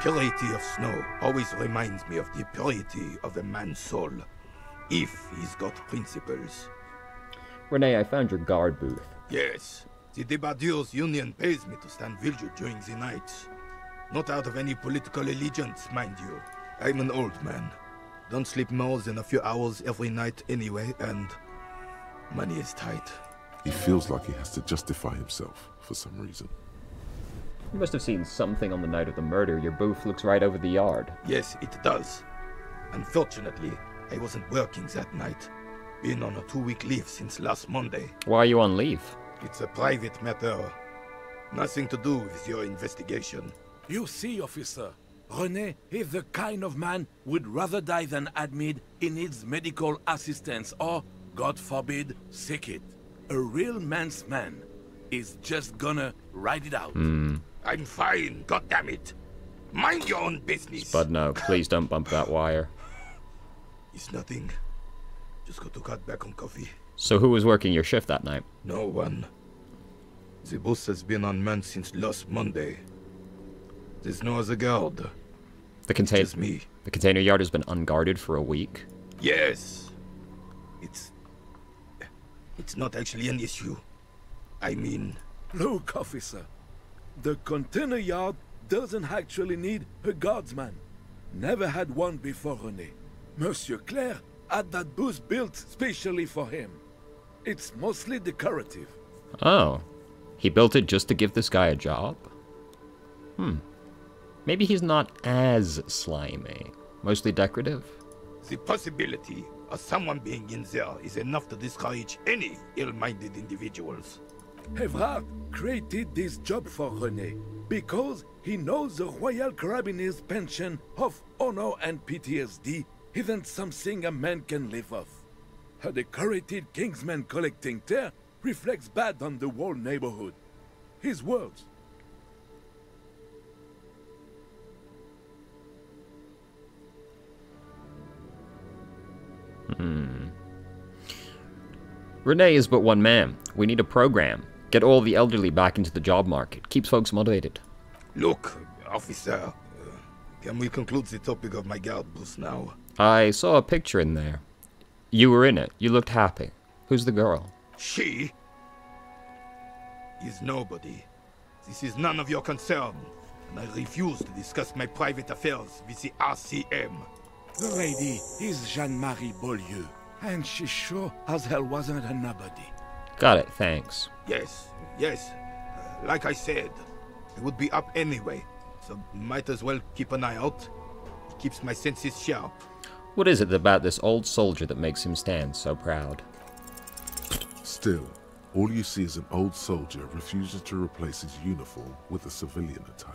purity of snow always reminds me of the purity of a man's soul, if he's got principles. Renee, I found your guard booth. Yes, the Debardeurs Union pays me to stand vigil during the nights. Not out of any political allegiance, mind you. I'm an old man. Don't sleep more than a few hours every night anyway, and money is tight. He feels like he has to justify himself for some reason. You must have seen something on the night of the murder. Your booth looks right over the yard. Yes, it does. Unfortunately, I wasn't working that night. Been on a 2-week leave since last Monday. Why are you on leave? It's a private matter. Nothing to do with your investigation. You see, officer, René is the kind of man who would rather die than admit he needs medical assistance or, God forbid, sick it. A real man's man is just gonna ride it out. I'm fine, goddammit. Mind your own business. But no, please don't bump that wire. It's nothing. Just got to cut back on coffee. So who was working your shift that night? No one. The bus has been unmanned since last Monday. There's no other guard. Just me. The container yard has been unguarded for a week? Yes. It's not actually an issue. I mean... Look, officer. The container yard doesn't actually need a guardsman. Never had one before René. Monsieur Claire had that booth built specially for him. It's mostly decorative. Oh. He built it just to give this guy a job? Maybe he's not as slimy. Mostly decorative? The possibility of someone being in there is enough to discourage any ill-minded individuals. Evrard created this job for René because he knows the Royal Carabiniers' pension of honor and PTSD isn't something a man can live off. A decorated Kingsman collecting tear reflects bad on the whole neighborhood. His words. René is but one man. We need a program. Get all the elderly back into the job market. Keeps folks motivated. Look, officer, can we conclude the topic of my guard booth now? I saw a picture in there. You were in it. You looked happy. Who's the girl? She is nobody. This is none of your concern, and I refuse to discuss my private affairs with the RCM. The lady is Jeanne-Marie Beaulieu, and she sure as hell wasn't a nobody. Got it, thanks. Yes. Like I said, I would be up anyway, so might as well keep an eye out. It keeps my senses sharp. What is it about this old soldier that makes him stand so proud? Still, all you see is an old soldier refusing to replace his uniform with a civilian attire.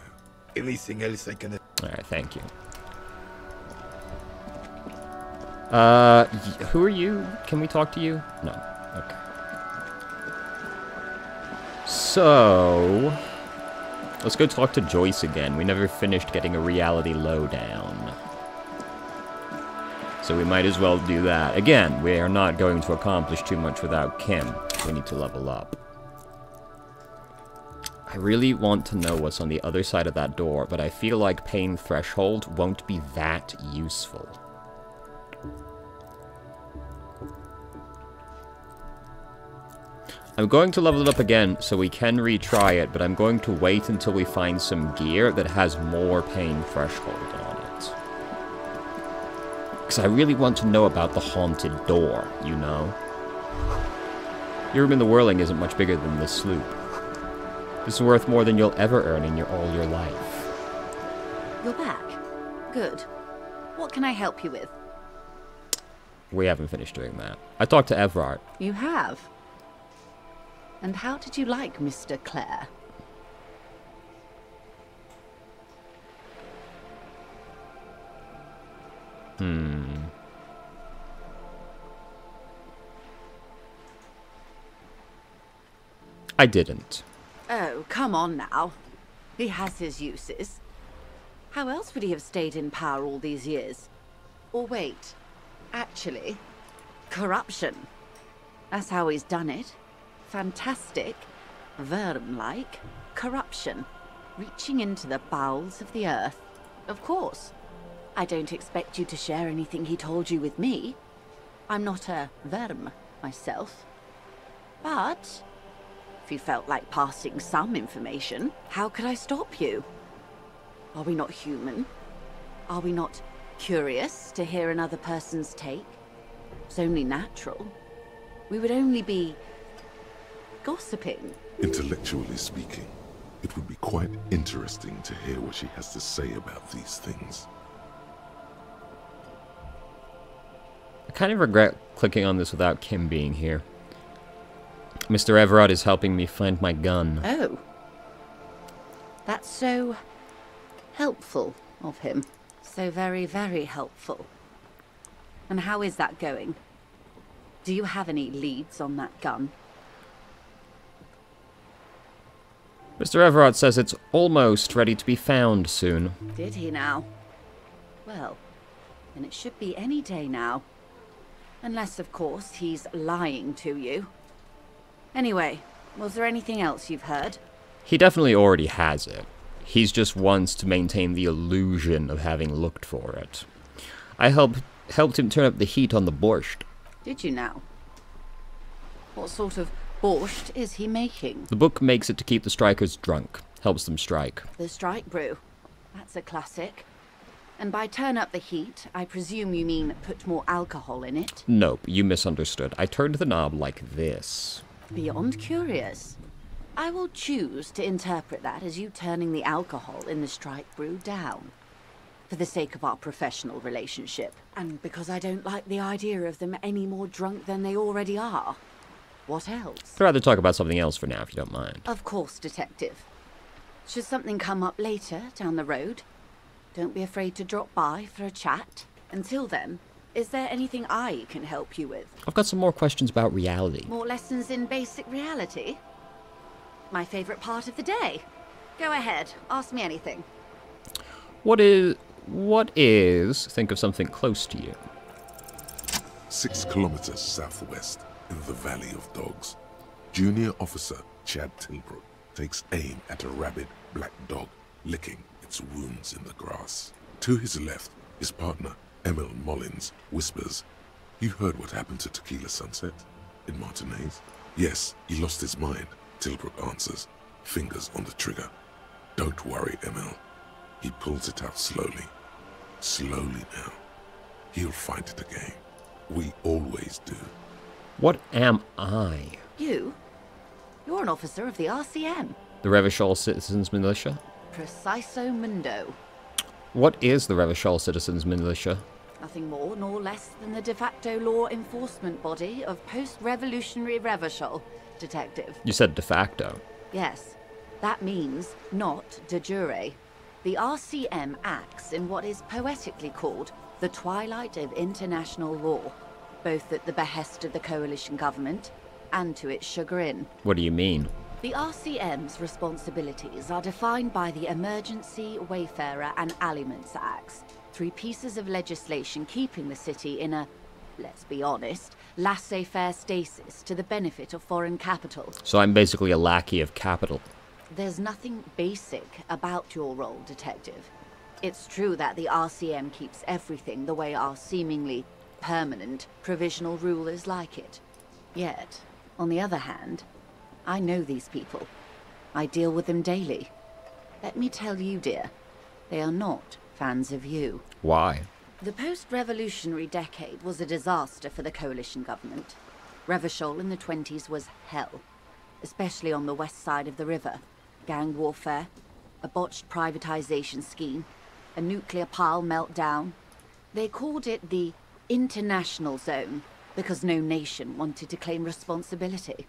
Anything else I can... Alright, thank you. Who are you? Can we talk to you? No. Okay. So... let's go talk to Joyce again. We never finished getting a reality lowdown. So we might as well do that. Again, we are not going to accomplish too much without Kim. We need to level up. I really want to know what's on the other side of that door, but I feel like pain threshold won't be that useful. I'm going to level it up again so we can retry it, but I'm going to wait until we find some gear that has more pain threshold on it. Because I really want to know about the haunted door, you know? Your room in the Whirling isn't much bigger than this sloop. This is worth more than you'll ever earn in all your life. You're back. Good. What can I help you with? We haven't finished doing that. I talked to Evrard. You have? And how did you like Mr. Clare? I didn't. Oh, come on now. He has his uses. How else would he have stayed in power all these years? Or wait, actually, corruption. That's how he's done it. Fantastic, Verne-like corruption, reaching into the bowels of the earth. Of course. I don't expect you to share anything he told you with me. I'm not a verm myself. But if you felt like passing some information, how could I stop you? Are we not human? Are we not curious to hear another person's take? It's only natural. We would only be gossiping. Intellectually speaking, it would be quite interesting to hear what she has to say about these things. I kind of regret clicking on this without Kim being here. Mr. Everard is helping me find my gun. Oh. That's so helpful of him. So very, very helpful. And how is that going? Do you have any leads on that gun? Mr. Everard says it's almost ready to be found soon. Did he now? Well, then it should be any day now. Unless, of course, he's lying to you. Anyway, was there anything else you've heard? He definitely already has it. He's just wants to maintain the illusion of having looked for it. I helped him turn up the heat on the borscht. Did you now? What sort of borscht is he making? The book makes it to keep the strikers drunk. Helps them strike. The strike brew. That's a classic. And by turn up the heat, I presume you mean put more alcohol in it? Nope, you misunderstood. I turned the knob like this. Beyond curious. I will choose to interpret that as you turning the alcohol in the strike brew down. For the sake of our professional relationship. And because I don't like the idea of them any more drunk than they already are. What else? I'd rather talk about something else for now, if you don't mind. Of course, Detective. Should something come up later, down the road, don't be afraid to drop by for a chat. Until then, is there anything I can help you with? I've got some more questions about reality. More lessons in basic reality? My favorite part of the day. Go ahead, ask me anything. What is, think of something close to you. 6 kilometers southwest, in the Valley of Dogs, Junior Officer Chad Tilbrook takes aim at a rabid black dog licking its wounds in the grass. To his left, his partner, Emil Mullins, whispers, "You heard what happened to Tequila Sunset in Martinez?" "Yes, he lost his mind," Tilbrook answers, fingers on the trigger. "Don't worry, Emil." He pulls it out slowly. Slowly now. He'll find it again. We always do. What am I? You? You're an officer of the RCM. The Revachol Citizens Militia? Preciso mundo. What is the Revachol Citizens Militia? Nothing more nor less than the de facto law enforcement body of post-revolutionary Revachol, Detective. You said de facto. Yes, that means not de jure. The RCM acts in what is poetically called the twilight of international law, both at the behest of the coalition government and to its chagrin. What do you mean? The RCM's responsibilities are defined by the Emergency, Wayfarer and Aliments Acts, 3 pieces of legislation keeping the city in a, let's be honest, laissez-faire stasis to the benefit of foreign capital. So I'm basically a lackey of capital. There's nothing basic about your role, Detective. It's true that the RCM keeps everything the way our seemingly permanent, provisional rulers like it. Yet, on the other hand, I know these people. I deal with them daily. Let me tell you, dear, they are not fans of you. Why? The post-revolutionary decade was a disaster for the coalition government. Revachol in the 20s was hell, especially on the west side of the river. Gang warfare, a botched privatization scheme, a nuclear pile meltdown. They called it the international zone because no nation wanted to claim responsibility.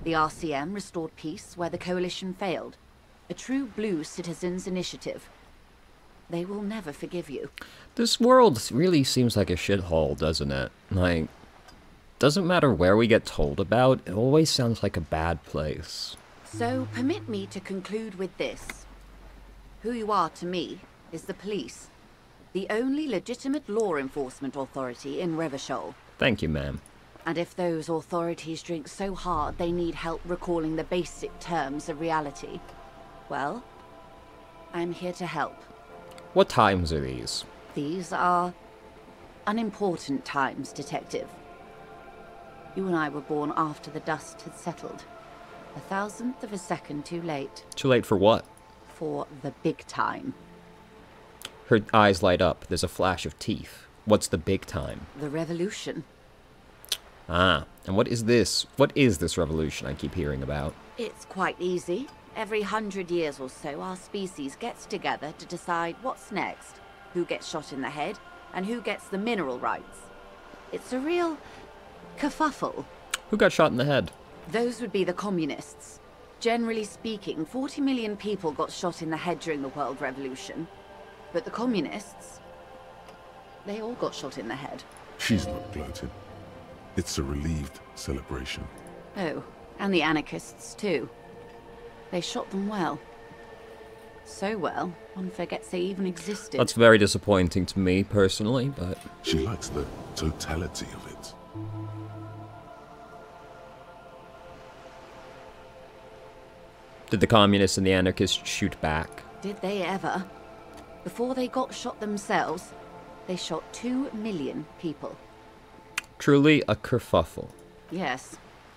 The RCM restored peace where the coalition failed. A true blue citizens' initiative. They will never forgive you. This world really seems like a shithole, doesn't it? Like, doesn't matter where we get told about, it always sounds like a bad place. So, permit me to conclude with this. Who you are to me is the police. The only legitimate law enforcement authority in Revachol. Thank you, ma'am. And if those authorities drink so hard they need help recalling the basic terms of reality, well, I'm here to help. What times are these? These are unimportant times, Detective. You and I were born after the dust had settled. 1,000th of a second too late. Too late for what? For the big time. Her eyes light up. There's a flash of teeth. What's the big time? The revolution. Ah, and what is this? What is this revolution I keep hearing about? It's quite easy. Every 100 years or so, our species gets together to decide what's next, who gets shot in the head, and who gets the mineral rights. It's a real kerfuffle. Who got shot in the head? Those would be the communists. Generally speaking, 40 million people got shot in the head during the World Revolution. But the communists, they all got shot in the head. She's not gloating. It's a relieved celebration. Oh, and the anarchists too. They shot them well. So well, one forgets they even existed. That's very disappointing to me, personally, but... She likes the totality of it. Did the communists and the anarchists shoot back? Did they ever? Before they got shot themselves, they shot 2 million people. Truly a kerfuffle. Yes,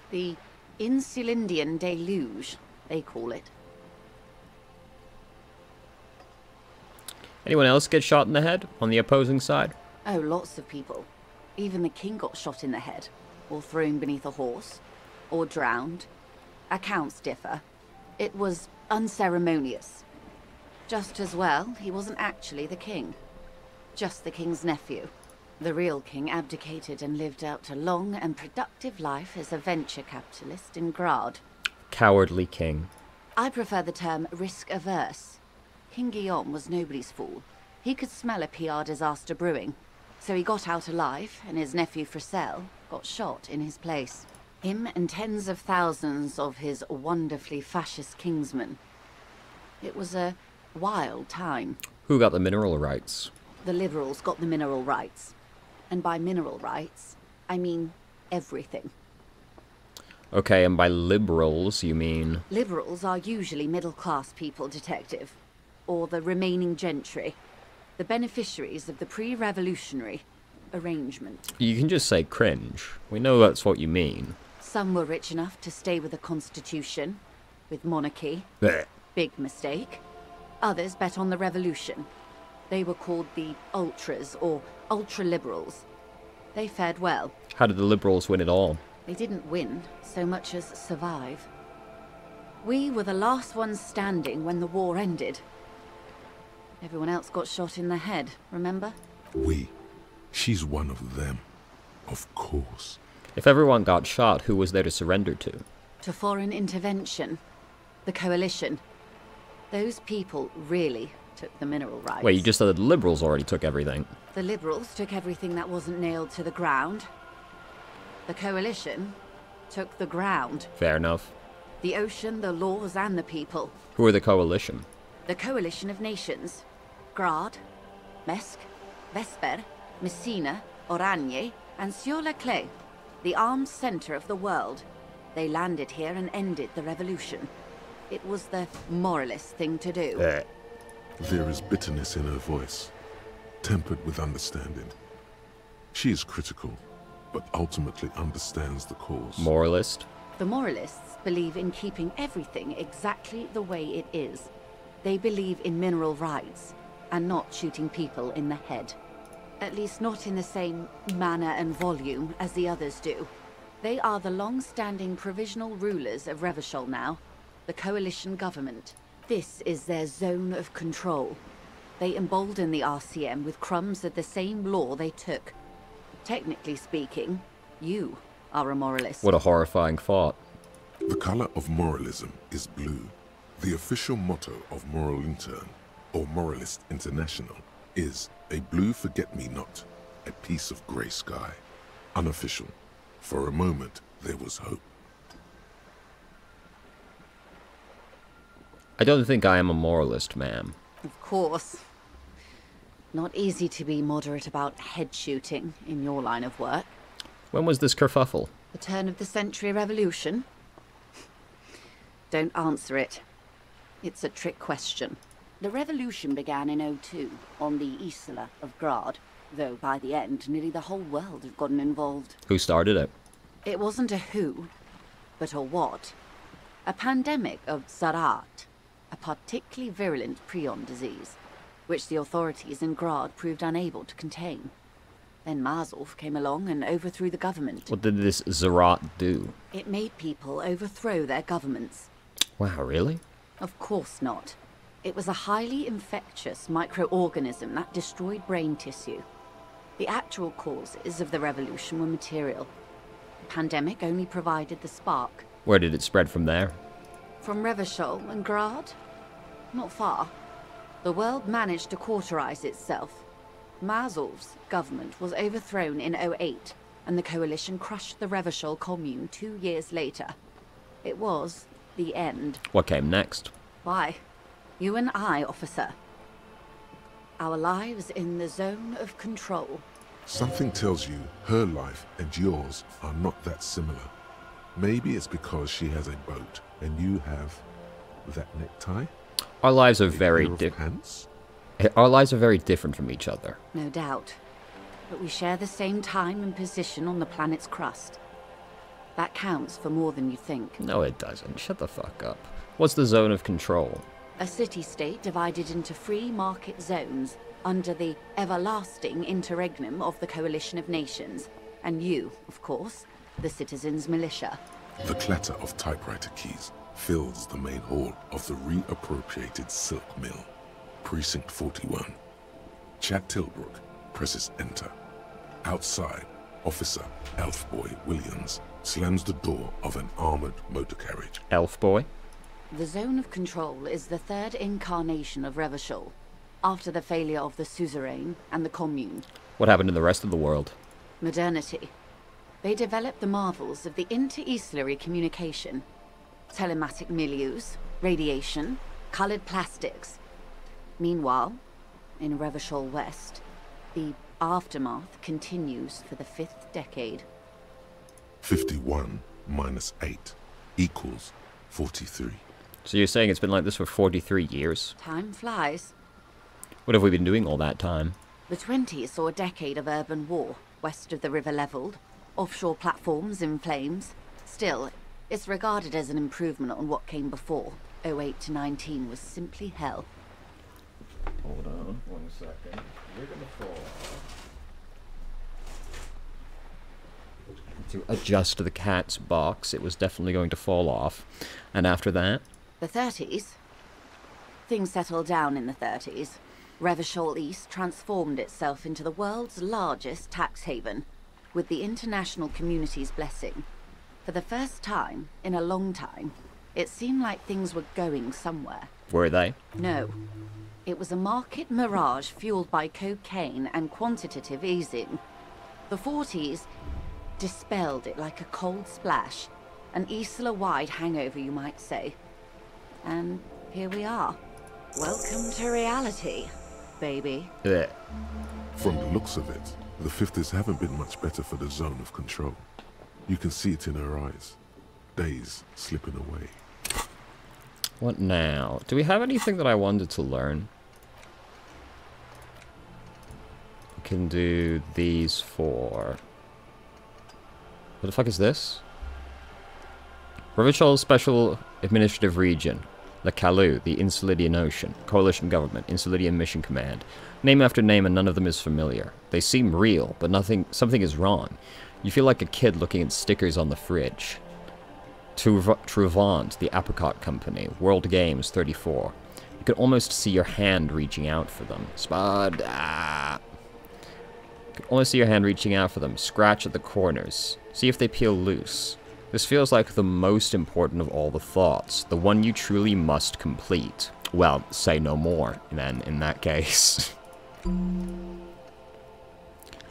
the Insulindian deluge, they call it. Anyone else get shot in the head on the opposing side? Oh, lots of people. Even the king got shot in the head, or thrown beneath a horse, or drowned. Accounts differ. It was unceremonious. Just as well, he wasn't actually the king. Just the king's nephew. The real king abdicated and lived out a long and productive life as a venture capitalist in Grad. Cowardly king. I prefer the term risk-averse. King Guillaume was nobody's fool. He could smell a PR disaster brewing. So he got out alive, and his nephew Fricelle got shot in his place. Him and tens of thousands of his wonderfully fascist kingsmen. It was a wild time. Who got the mineral rights? The liberals got the mineral rights. And by mineral rights, I mean everything. Okay, and by liberals, you mean... Liberals are usually middle-class people, Detective. Or the remaining gentry. The beneficiaries of the pre-revolutionary arrangement. You can just say cringe. We know that's what you mean. Some were rich enough to stay with the Constitution, with monarchy. Blech. Big mistake. Others bet on the revolution. They were called the ultras, or ultra-liberals. They fared well. How did the liberals win it all? They didn't win so much as survive. We were the last ones standing when the war ended. Everyone else got shot in the head, remember? We. She's one of them. Of course. If everyone got shot, who was there to surrender to? To foreign intervention. The coalition. Those people really took the mineral rights. Wait, you just said that the liberals already took everything. The liberals took everything that wasn't nailed to the ground. The coalition took the ground. Fair enough. The ocean, the laws, and the people. Who are the coalition? The coalition of nations. Grad, Mesk, Vesper, Messina, Oranje, and Sur-la-Clay. The armed center of the world. They landed here and ended the revolution. It was the moralist thing to do. There is bitterness in her voice, tempered with understanding. She is critical, but ultimately understands the cause. Moralist? The moralists believe in keeping everything exactly the way it is. They believe in mineral rights, and not shooting people in the head. At least not in the same manner and volume as the others do. They are the long-standing provisional rulers of Revachol now, the coalition government. This is their zone of control. They embolden the RCM with crumbs of the same law they took. Technically speaking, you are a moralist. What a horrifying thought. The color of moralism is blue. The official motto of Moral Intern, or Moralist International, is a blue forget-me-not, a piece of grey sky. Unofficial. For a moment, there was hope. I don't think I am a moralist, ma'am. Of course. Not easy to be moderate about head shooting in your line of work. When was this kerfuffle? The turn of the century revolution? Don't answer it. It's a trick question. The revolution began in '02 on the Isla of Grad, though by the end, nearly the whole world had gotten involved. Who started it? It wasn't a who, but a what. A pandemic of Zarat, a particularly virulent prion disease, which the authorities in Grad proved unable to contain. Then Marzolf came along and overthrew the government. What did this Zarat do? It made people overthrow their governments. Wow, really? Of course not. It was a highly infectious microorganism that destroyed brain tissue. The actual causes of the revolution were material. The pandemic only provided the spark. Where did it spread from there? From Revachol and Grad? Not far. The world managed to cauterize itself. Marzolf's government was overthrown in '08, and the coalition crushed the Revachol commune 2 years later. It was the end. What came next? Why? You and I, officer. Our lives in the zone of control. Something tells you her life and yours are not that similar. Maybe it's because she has a boat and you have that necktie? Our lives are A very pair of different. pants? Our lives are very different from each other. No doubt. But we share the same time and position on the planet's crust. That counts for more than you think. No, it doesn't. Shut the fuck up. What's the zone of control? A city-state divided into free market zones under the everlasting interregnum of the Coalition of Nations. And you, of course, the citizens' militia. The clatter of typewriter keys fills the main hall of the reappropriated silk mill. Precinct 41. Chad Tilbrook presses enter. Outside, Officer Elfboy Williams slams the door of an armored motor carriage. Elf boy? The zone of control is the third incarnation of Revachol, after the failure of the suzerain and the commune. What happened in the rest of the world? Modernity. They developed the marvels of the inter-eslary communication, telematic milieus, radiation, colored plastics. Meanwhile, in Revachol West, the aftermath continues for the 5th decade. 51 minus 8 equals 43. So you're saying it's been like this for 43 years? Time flies. What have we been doing all that time? The 20s saw a decade of urban war, west of the river leveled, offshore platforms in flames. Still, it's regarded as an improvement on what came before. '08 to 19 was simply hell. Hold on 1 second. You're gonna fall off. To adjust the cat's box, it was definitely going to fall off. And after that? The 30s? Things settled down in the 30s. Revachol East transformed itself into the world's largest tax haven, with the international community's blessing. For the first time in a long time, it seemed like things were going somewhere. Were they? No. It was a market mirage fueled by cocaine and quantitative easing. The 40s dispelled it like a cold splash, an Isla-wide hangover, you might say. And here we are. Welcome to reality, baby. Yeah. From the looks of it, the 50s haven't been much better for the zone of control. You can see it in her eyes. Days slipping away. What now? Do we have anything that I wanted to learn? We can do these 4. What the fuck is this? Revachol Special Administrative Region. Le Caillou, the Insulidian Ocean. Coalition Government. Insulidian Mission Command. Name after name and none of them is familiar. They seem real, but something is wrong. You feel like a kid looking at stickers on the fridge. Trouvant, the Apricot Company. World Games 34. You could almost see your hand reaching out for them. Spud. Ah. You could almost see your hand reaching out for them. Scratch at the corners. See if they peel loose. This feels like the most important of all the thoughts. The one you truly must complete. Well, say no more, then, in that case.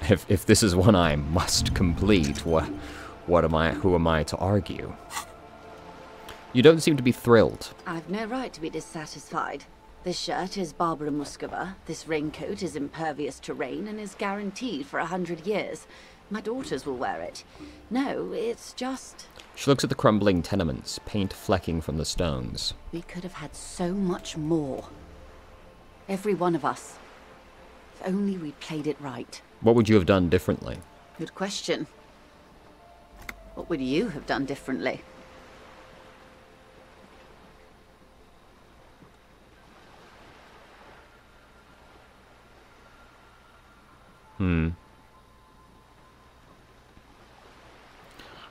If this is one I must complete, who am I to argue? You don't seem to be thrilled. I've no right to be dissatisfied. This shirt is Barbara Muscova, this raincoat is impervious to rain and is guaranteed for 100 years. My daughters will wear it. No, it's just... She looks at the crumbling tenements, paint flecking from the stones. We could have had so much more. Every one of us. If only we'd played it right. What would you have done differently? Good question. What would you have done differently?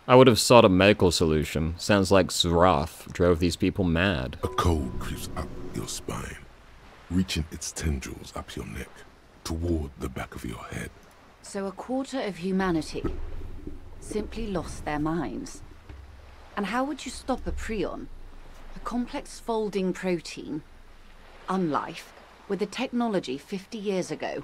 I would have sought a medical solution. Sounds like Zrath drove these people mad. A cold creeps up your spine, reaching its tendrils up your neck, toward the back of your head. So a quarter of humanity simply lost their minds. And how would you stop a prion? A complex folding protein, unlife, with the technology 50 years ago.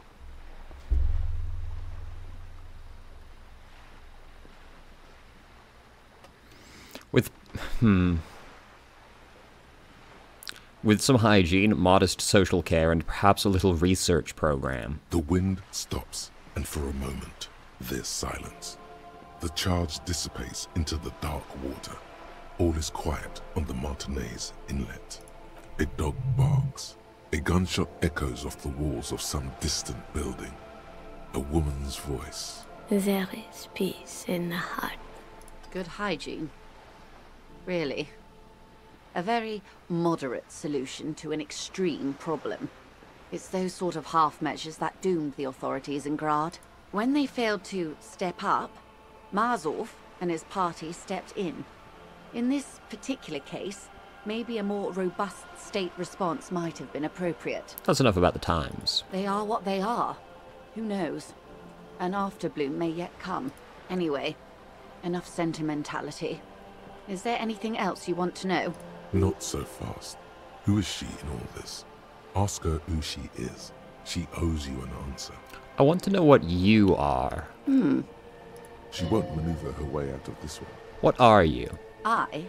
With some hygiene, modest social care, and perhaps a little research program. The wind stops, and for a moment, there's silence. The charge dissipates into the dark water. All is quiet on the Martinez inlet. A dog barks. A gunshot echoes off the walls of some distant building. A woman's voice. There is peace in the heart. Good hygiene. Really. A very moderate solution to an extreme problem. It's those sort of half measures that doomed the authorities in Grad. When they failed to step up, Marzov and his party stepped in. In this particular case, maybe a more robust state response might have been appropriate. That's enough about the times. They are what they are. Who knows? An afterbloom may yet come. Anyway, enough sentimentality. Is there anything else you want to know? Not so fast. Who is she in all this? Ask her who she is. She owes you an answer. I want to know what you are. She won't maneuver her way out of this one. What are you? I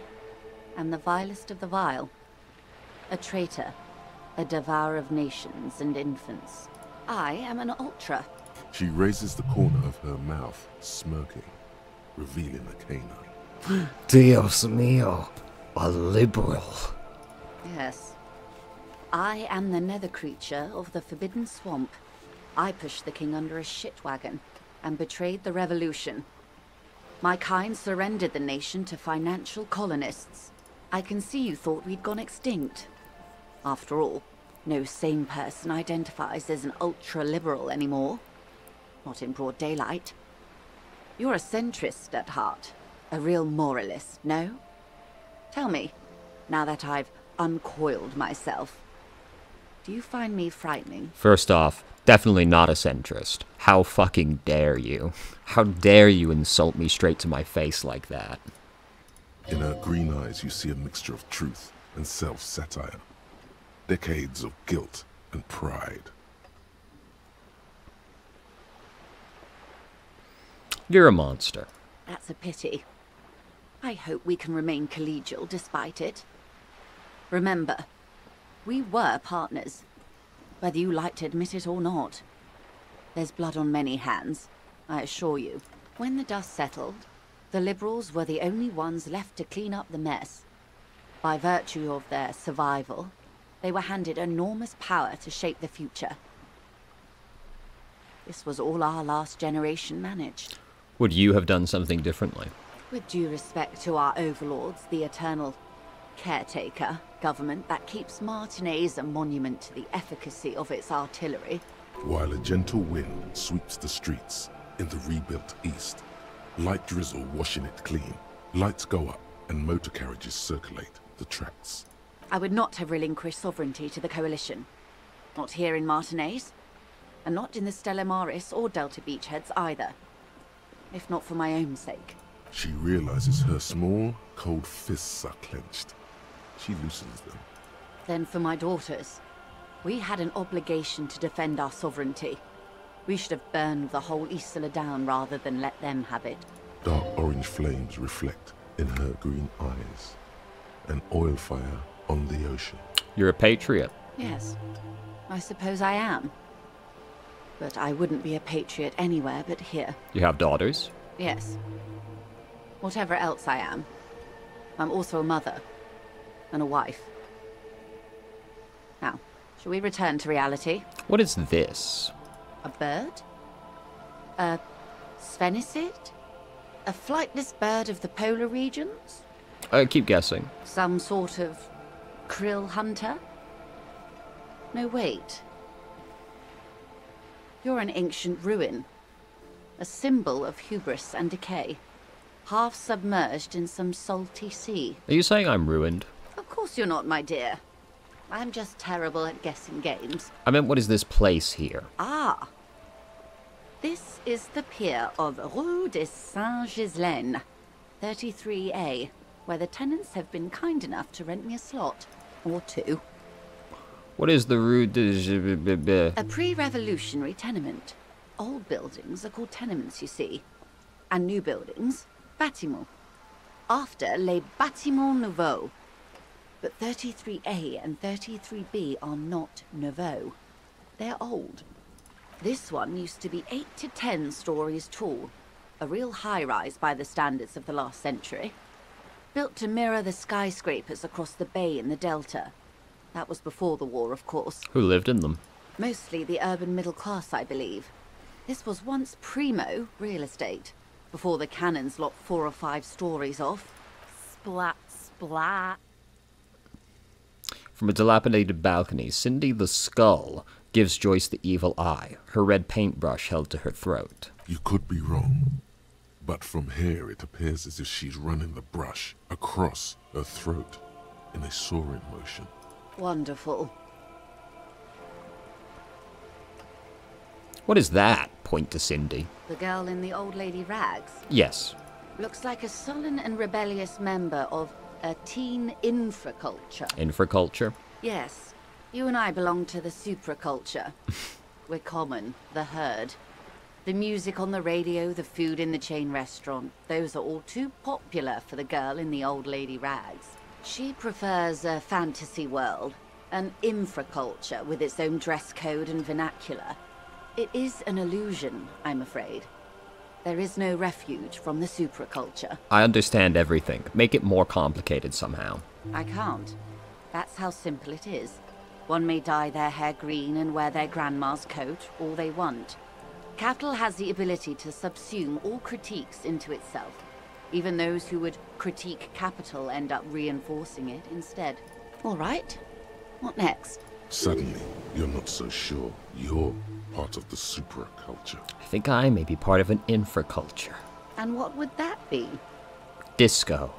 am the vilest of the vile. A traitor. A devourer of nations and infants. I am an ultra. She raises the corner of her mouth, smirking, revealing a canine. Dios mío, a liberal. Yes. I am the nether creature of the Forbidden Swamp. I pushed the king under a shit wagon and betrayed the revolution. My kind surrendered the nation to financial colonists. I can see you thought we'd gone extinct. After all, no sane person identifies as an ultra-liberal anymore. Not in broad daylight. You're a centrist at heart. A real moralist, no? Tell me, now that I've uncoiled myself, do you find me frightening? First off, definitely not a centrist. How fucking dare you? How dare you insult me straight to my face like that? In her green eyes, you see a mixture of truth and self-satire. Decades of guilt and pride. You're a monster. That's a pity. I hope we can remain collegial despite it. Remember, we were partners, whether you like to admit it or not. There's blood on many hands, I assure you. When the dust settled, the liberals were the only ones left to clean up the mess. By virtue of their survival, they were handed enormous power to shape the future. This was all our last generation managed. Would you have done something differently? With due respect to our overlords, the eternal caretaker government that keeps Martinez a monument to the efficacy of its artillery. While a gentle wind sweeps the streets in the rebuilt east, light drizzle washing it clean, lights go up and motor carriages circulate the tracks. I would not have relinquished sovereignty to the Coalition. Not here in Martinez, and not in the Stella Maris or Delta Beachheads either. If not for my own sake. She realizes her small, cold fists are clenched. She loosens them. Then for my daughters. We had an obligation to defend our sovereignty. We should have burned the whole Isla down rather than let them have it. Dark orange flames reflect in her green eyes. An oil fire on the ocean. You're a patriot. Yes, I suppose I am. But I wouldn't be a patriot anywhere but here. You have daughters? Yes. Whatever else I am, I'm also a mother. And a wife. Now, Shall we return to reality? What is this? A bird? A sphenicid? A flightless bird of the polar regions? Keep guessing. Some sort of krill hunter? No, wait. You're an ancient ruin. A symbol of hubris and decay. Half submerged in some salty sea. Are you saying I'm ruined? Of course you're not, my dear. I'm just terrible at guessing games. I meant, what is this place here? Ah. This is the pier of Rue de Saint-Ghislain, 33A, where the tenants have been kind enough to rent me a slot. Or two. What is the Rue de... A pre-revolutionary tenement. Old buildings are called tenements, you see. And new buildings, bâtiments. After, les bâtiments nouveaux. But 33A and 33B are not nouveaux. They're old. This one used to be 8 to 10 stories tall. A real high-rise by the standards of the last century. Built to mirror the skyscrapers across the bay in the Delta. That was before the war, of course. Who lived in them? Mostly the urban middle class, I believe. This was once primo real estate, before the cannons lopped 4 or 5 stories off. Splat, splat. From a dilapidated balcony, Cindy the Skull gives Joyce the evil eye, her red paintbrush held to her throat. You could be wrong, but from here it appears as if she's running the brush across her throat in a soaring motion. Wonderful. What is that? Point to Cindy. The girl in the old lady rags. Yes. Looks like a sullen and rebellious member of a teen infraculture. Infraculture? Yes. You and I belong to the supraculture. We're common, the herd. The music on the radio, the food in the chain restaurant, those are all too popular for the girl in the old lady rags. She prefers a fantasy world, an infraculture with its own dress code and vernacular. It is an illusion, I'm afraid. There is no refuge from the supraculture. I understand everything. Make it more complicated somehow. I can't. That's how simple it is. One may dye their hair green and wear their grandma's coat all they want. Capital has the ability to subsume all critiques into itself. Even those who would critique capital end up reinforcing it instead. All right. What next? Suddenly, you're not so sure you're part of the supraculture. I think I may be part of an infraculture. And what would that be? Disco.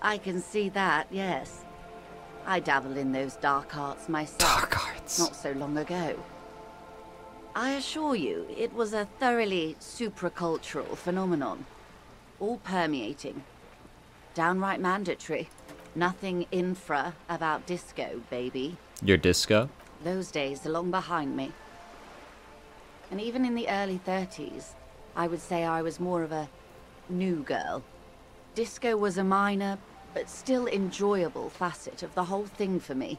I can see that, yes. I dabbled in those dark arts myself. Dark arts. Not so long ago. I assure you, it was a thoroughly supracultural phenomenon. All permeating. Downright mandatory. Nothing infra about disco, baby. Your disco? Those days are long behind me. And even in the early 30s, I would say I was more of a new girl. Disco was a minor, but still enjoyable facet of the whole thing for me.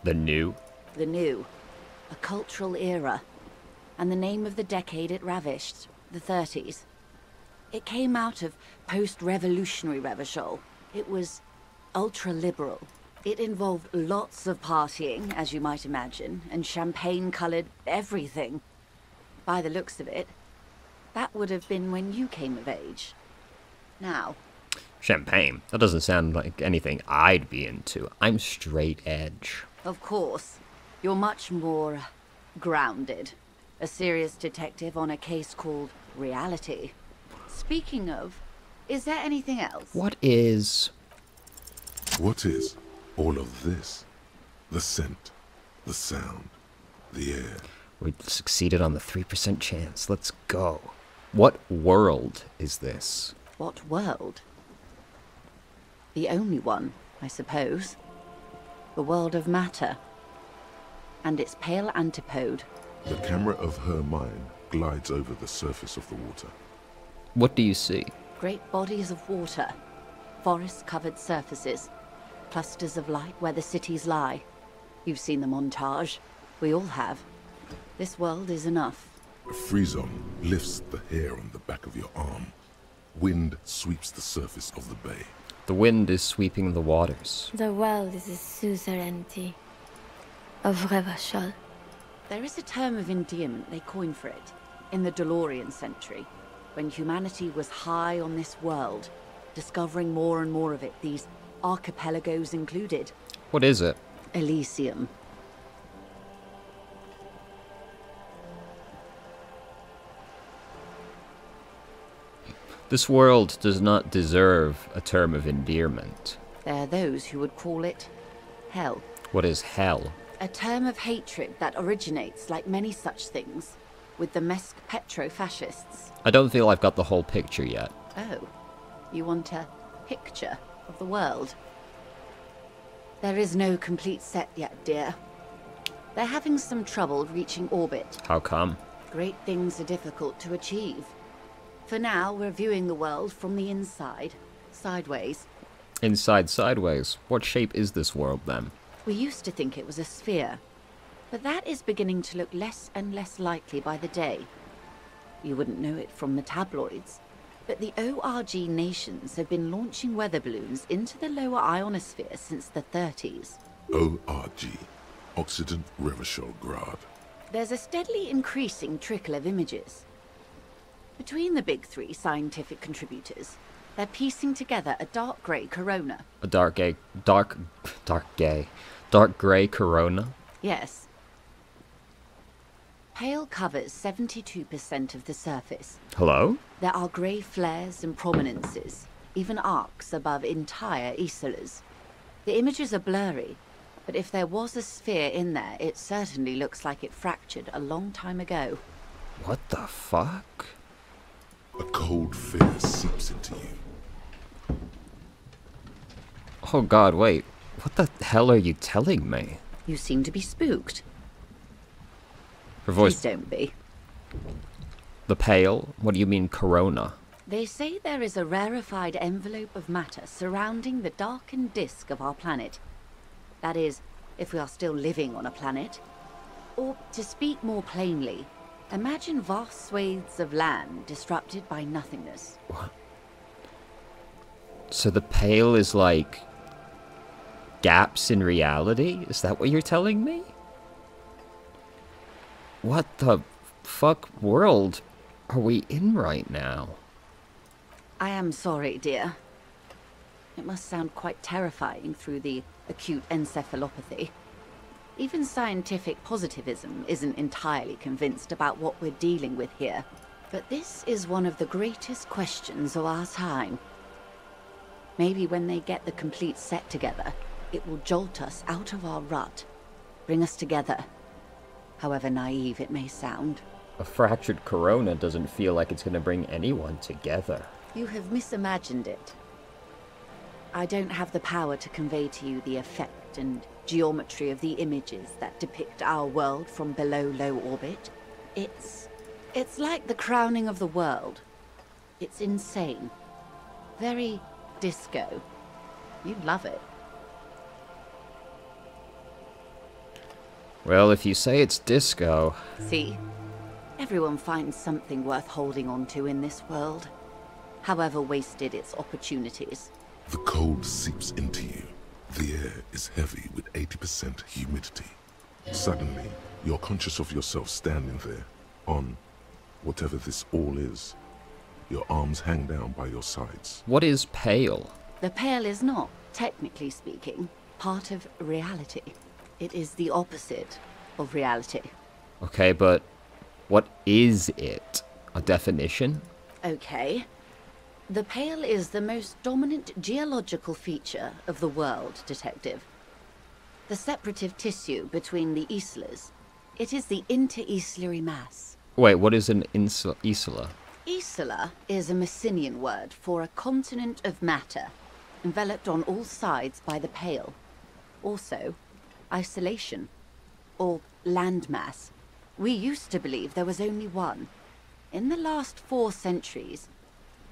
The new? The new. A cultural era. And the name of the decade it ravished, the 30s. It came out of post-revolutionary revival. It was ultra-liberal. It involved lots of partying, as you might imagine, and champagne-colored everything. By the looks of it, that would have been when you came of age. Now... Champagne? That doesn't sound like anything I'd be into. I'm straight edge. Of course. You're much more grounded. A serious detective on a case called Reality. Speaking of, is there anything else? What is all of this? The scent, the sound, the air. We succeeded on the 3% chance. Let's go. What world is this? What world? The only one, I suppose. The world of matter. And its pale antipode. The camera of her mind glides over the surface of the water. What do you see? Great bodies of water. Forest-covered surfaces. Clusters of light where the cities lie. You've seen the montage. We all have. This world is enough. A frisson lifts the hair on the back of your arm. Wind sweeps the surface of the bay. The wind is sweeping the waters. The world is a suzerainty. of Revachol. There is a term of endearment they coined for it in the DeLorean century, when humanity was high on this world, discovering more and more of it, these archipelagos included. What is it? Elysium. This world does not deserve a term of endearment. There are those who would call it hell. What is hell? A term of hatred that originates, like many such things, with the Mesk petro-fascists. I don't feel I've got the whole picture yet. Oh, you want a picture of the world? There is no complete set yet, dear. They're having some trouble reaching orbit. How come? Great things are difficult to achieve. For now, we're viewing the world from the inside, sideways. Inside sideways. What shape is this world then? We used to think it was a sphere, but that is beginning to look less and less likely by the day. You wouldn't know it from the tabloids, but the ORG nations have been launching weather balloons into the lower ionosphere since the 30s. ORG, Occident Revachol Grad. There's a steadily increasing trickle of images. Between the big three scientific contributors, they're piecing together a dark grey corona. A dark grey corona? Yes. Pale covers 72% of the surface. Hello? There are grey flares and prominences, even arcs above entire isolas. The images are blurry, but if there was a sphere in there, it certainly looks like it fractured a long time ago. What the fuck? A cold fear seeps into you. Oh god, wait. What the hell are you telling me? You seem to be spooked. Her voice... Please don't be. The pale? What do you mean corona? They say there is a rarefied envelope of matter surrounding the darkened disk of our planet. That is, if we are still living on a planet. Or, to speak more plainly, imagine vast swathes of land disrupted by nothingness. What? So the pale is like... gaps in reality? Is that what you're telling me? What the fuck world are we in right now? I am sorry, dear. It must sound quite terrifying through the acute encephalopathy. Even scientific positivism isn't entirely convinced about what we're dealing with here. But this is one of the greatest questions of our time. Maybe when they get the complete set together, it will jolt us out of our rut, bring us together, however naive it may sound. A fractured corona doesn't feel like it's gonna bring anyone together. You have misimagined it. I don't have the power to convey to you the effect and geometry of the images that depict our world from below low orbit. It's like the crowning of the world. It's insane. Very disco. You'd love it. Well, if you say it's disco... See? Everyone finds something worth holding on to in this world, however wasted its opportunities. The cold seeps into you. The air is heavy with 80% humidity. Suddenly, you're conscious of yourself standing there, on whatever this all is. Your arms hang down by your sides. What is pale? The pale is not, technically speaking, part of reality. It is the opposite of reality. Okay, but what is it? A definition? Okay. The pale is the most dominant geological feature of the world, Detective. The separative tissue between the islas. It is the interocellular mass. Wait, what is an isla? Isla is a Messinian word for a continent of matter, enveloped on all sides by the pale. Also, isolation, or landmass. We used to believe there was only one. In the last 4 centuries,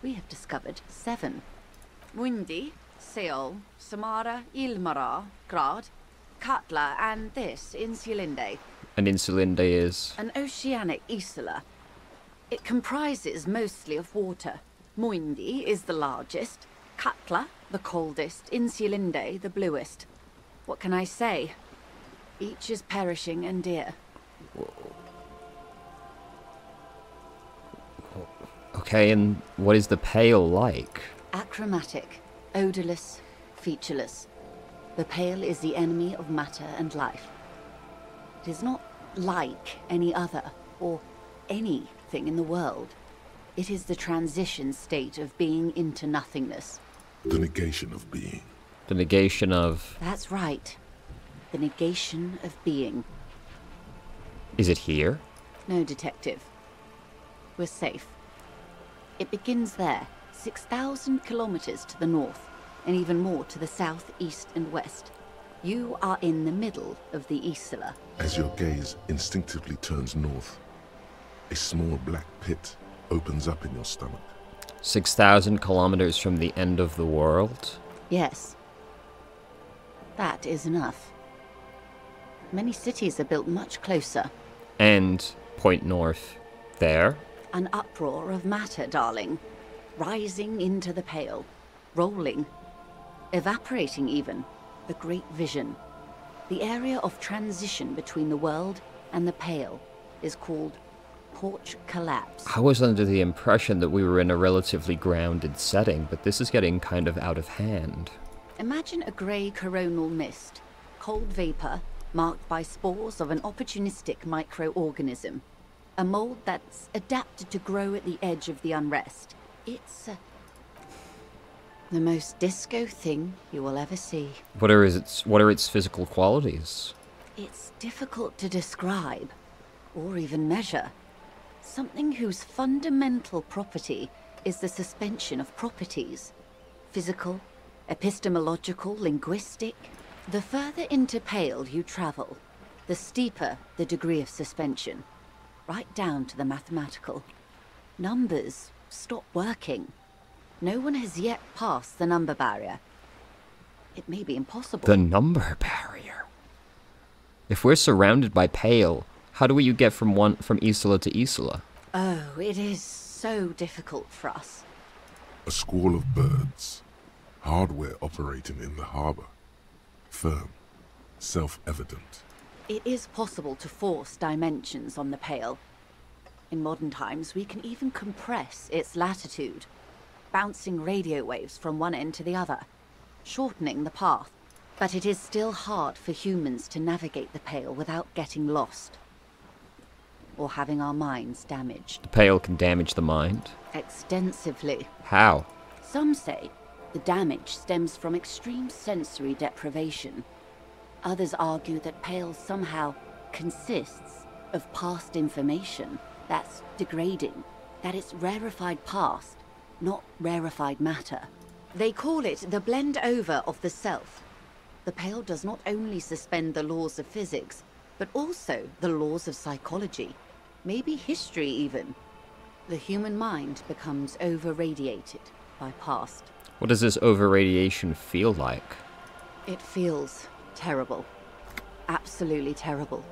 we have discovered 7. Mundi, Seol, Samara, Ilmara, Grad, Katla, and this, Insulinde. An Insulinde is... An oceanic isla. It comprises mostly of water. Muindi is the largest, Katla the coldest, Insulinde the bluest. What can I say? Each is perishing and dear. Okay, and what is the Pale like? Achromatic, odorless, featureless. The Pale is the enemy of matter and life. It is not like any other, or anything in the world. It is the transition state of being into nothingness. The negation of being. The negation of... That's right. The negation of being. Is it here? No, detective. We're safe. It begins there, 6,000 kilometers to the north, and even more to the south, east, and west. You are in the middle of the Isla. As your gaze instinctively turns north, a small black pit opens up in your stomach. 6,000 kilometers from the end of the world? Yes. That is enough. Many cities are built much closer. And point north there? An uproar of matter, darling. Rising into the Pale. Rolling. Evaporating even. A great vision. The area of transition between the world and the Pale is called Porch Collapse. I was under the impression that we were in a relatively grounded setting, but this is getting kind of out of hand. Imagine a grey coronal mist. Cold vapor marked by spores of an opportunistic microorganism. A mold that's adapted to grow at the edge of the unrest. It's the most disco thing you will ever see. What are its physical qualities? It's difficult to describe, or even measure. Something whose fundamental property is the suspension of properties. Physical, epistemological, linguistic. The further into Pale you travel, the steeper the degree of suspension. Right down to the mathematical. Numbers stop working. No one has yet passed the number barrier. It may be impossible. The number barrier? If we're surrounded by Pale, how do you get from Isla to Isla? Oh, it is so difficult for us. A squall of birds. Hardware operating in the harbor. Firm. Self-evident. It is possible to force dimensions on the Pale. In modern times, we can even compress its latitude, bouncing radio waves from one end to the other, shortening the path. But it is still hard for humans to navigate the Pale without getting lost, or having our minds damaged. The Pale can damage the mind? Extensively. How? Some say the damage stems from extreme sensory deprivation. Others argue that Pale somehow consists of past information that's degrading, that it's rarefied past, not rarefied matter. They call it the blend over of the self. The Pale does not only suspend the laws of physics, but also the laws of psychology, maybe history even. The human mind becomes over-radiated by past. What does this over-radiation feel like? It feels terrible. Absolutely terrible.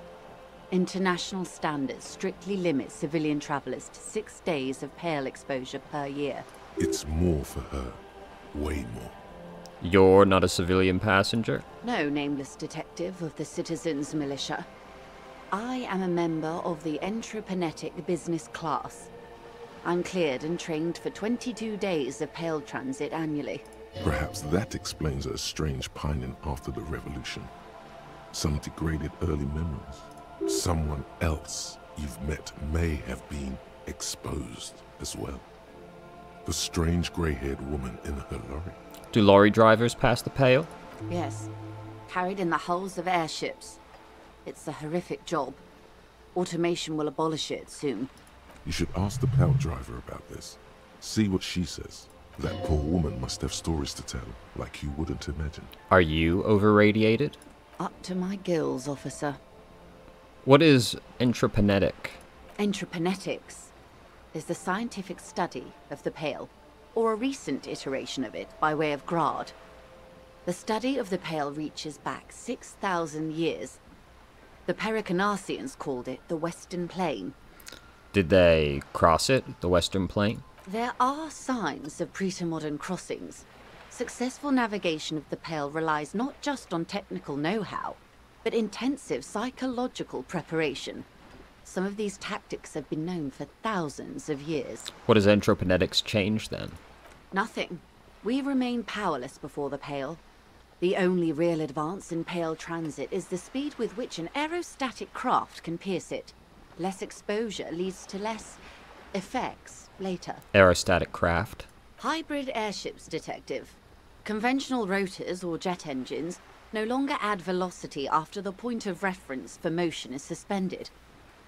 International standards strictly limit civilian travelers to 6 days of Pale exposure per year. It's more for her. Way more. You're not a civilian passenger? No, nameless detective of the Citizens Militia. I am a member of the Entreprenetic Business Class. I'm cleared and trained for 22 days of Pale transit annually. Perhaps that explains her strange pining after the revolution. Some degraded early memories. Someone else you've met may have been exposed as well. The strange grey-haired woman in her lorry. Do lorry drivers pass the Pale? Yes. Carried in the hulls of airships. It's a horrific job. Automation will abolish it soon. You should ask the Pale driver about this. See what she says. That poor woman must have stories to tell, like you wouldn't imagine. Are you over-radiated? Up to my gills, officer. What is entreprenetic? Entreprenetics is the scientific study of the Pale, or a recent iteration of it by way of grad. The study of the Pale reaches back 6,000 years. The Pericarnassians called it the Western Plain. Did they cross it, the Western Plain? There are signs of pre-modern crossings. Successful navigation of the Pale relies not just on technical know-how, but intensive psychological preparation. Some of these tactics have been known for thousands of years. What does anthroponetics change then? Nothing. We remain powerless before the Pale. The only real advance in Pale transit is the speed with which an aerostatic craft can pierce it. Less exposure leads to less effects later. Aerostatic craft? Hybrid airships, Detective. Conventional rotors or jet engines no longer add velocity after the point of reference for motion is suspended,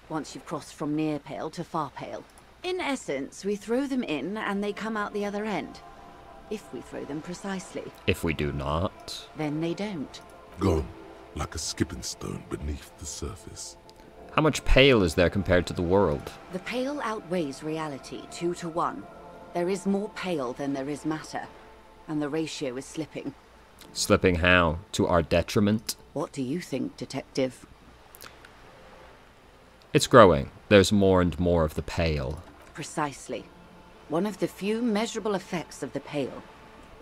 once you've crossed from near Pale to far Pale. In essence, we throw them in and they come out the other end. If we throw them precisely. If we do not, then they don't. Gone, like a skipping stone beneath the surface. how much Pale is there compared to the world? The Pale outweighs reality 2 to 1. There is more Pale than there is matter, and the ratio is slipping. Slipping how? To our detriment? What do you think, Detective? It's growing. There's more and more of the Pale. Precisely. One of the few measurable effects of the Pale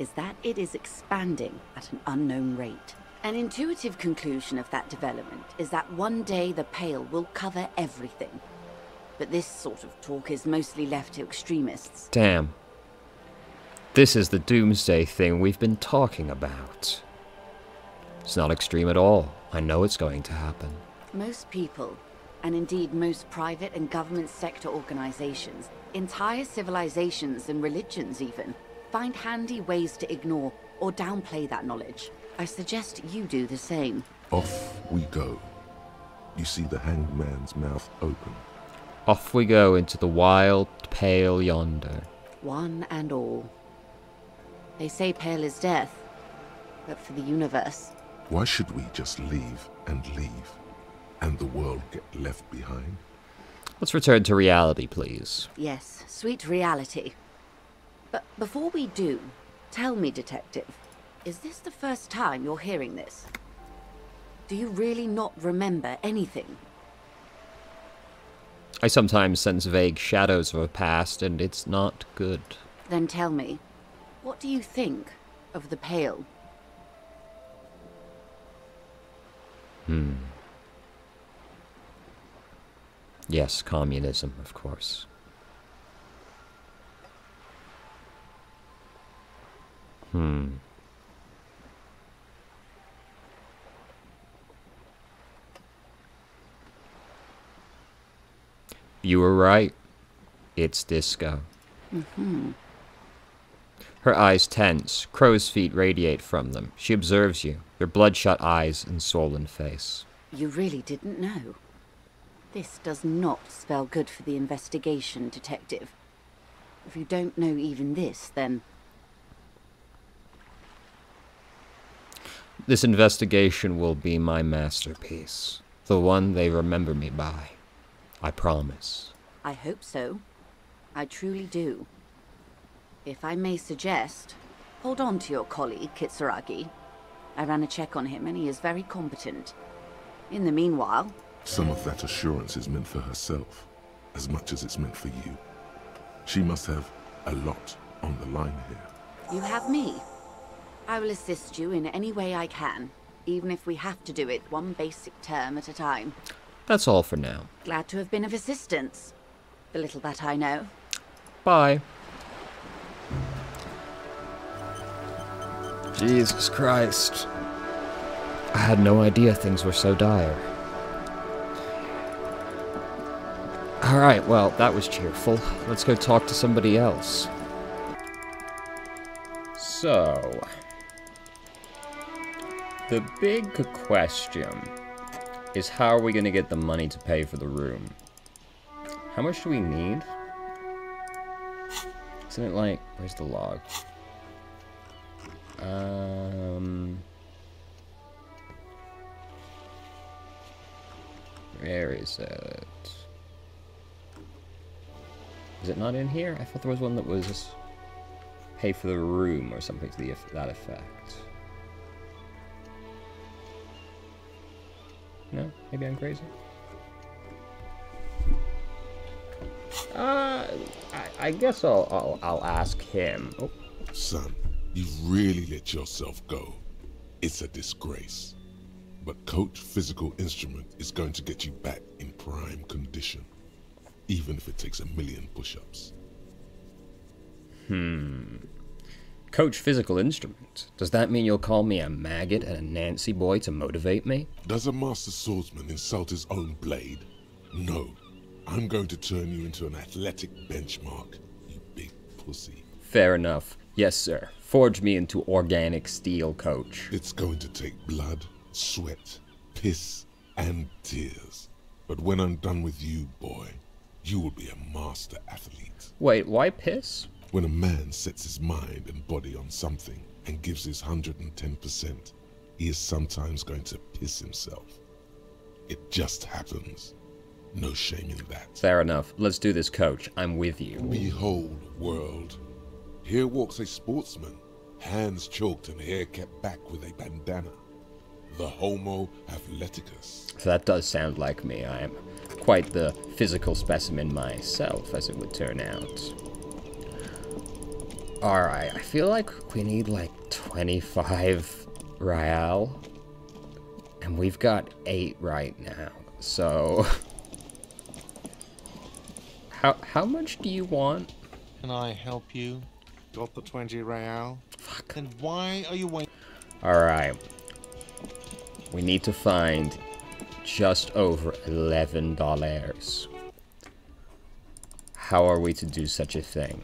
is that it is expanding at an unknown rate. An intuitive conclusion of that development is that one day the Pale will cover everything. But this sort of talk is mostly left to extremists. Damn. This is the doomsday thing we've been talking about. It's not extreme at all. I know it's going to happen. Most people, and indeed most private and government sector organizations, entire civilizations and religions even, find handy ways to ignore or downplay that knowledge. I suggest you do the same. Off we go. You see the hanged man's mouth open. Off we go into the wild Pale yonder. One and all. They say Pale is death, but for the universe. Why should we just leave, and the world get left behind? Let's return to reality, please. Yes, sweet reality. But before we do, tell me, Detective, is this the first time you're hearing this? Do you really not remember anything? I sometimes sense vague shadows of a past, and it's not good. Then tell me, what do you think of the Pale? Yes, communism, of course. You were right. It's disco. Her eyes tense. Crow's feet radiate from them. She observes you, your bloodshot eyes and swollen face. You really didn't know. This does not spell good for the investigation, Detective. If you don't know even this, then... This investigation will be my masterpiece. The one they remember me by. I promise. I hope so. I truly do. If I may suggest, hold on to your colleague, Kitsuragi. I ran a check on him and he is very competent. In the meanwhile... Some of that assurance is meant for herself, as much as it's meant for you. She must have a lot on the line here. You have me. I will assist you in any way I can, even if we have to do it one basic term at a time. That's all for now. Glad to have been of assistance. The little that I know. Bye. Jesus Christ. I had no idea things were so dire. Alright, well, that was cheerful. Let's go talk to somebody else. So... the big question is how are we going to get the money to pay for the room? How much do we need? Isn't it like... where's the log? Where is it? Is it not in here? I thought there was one that was pay for the room or something to that effect. No? Maybe I'm crazy? I guess I'll ask him. Oh. Son, you've really let yourself go. It's a disgrace. But Coach Physical Instrument is going to get you back in prime condition, even if it takes 1,000,000 push-ups. Coach Physical Instrument. Does that mean you'll call me a maggot and a Nancy boy to motivate me? Does a master swordsman insult his own blade? No. I'm going to turn you into an athletic benchmark, you big pussy. Fair enough. Yes, sir. Forge me into organic steel, Coach. It's going to take blood, sweat, piss, and tears. But when I'm done with you, boy, you will be a master athlete. Wait, why piss? When a man sets his mind and body on something and gives his 110%, he is sometimes going to piss himself. It just happens. No shame in that. Fair enough. Let's do this, Coach. I'm with you. Behold, world. Here walks a sportsman, hands choked and hair kept back with a bandana. The Homo Athleticus. So that does sound like me. I am quite the physical specimen myself, as it would turn out. Alright, I feel like we need like 25 Real. And we've got 8 right now. So... How much do you want? Can I help you? Got the 20 Real? Fuck. Then why are you waiting? Alright. We need to find just over $11. How are we to do such a thing?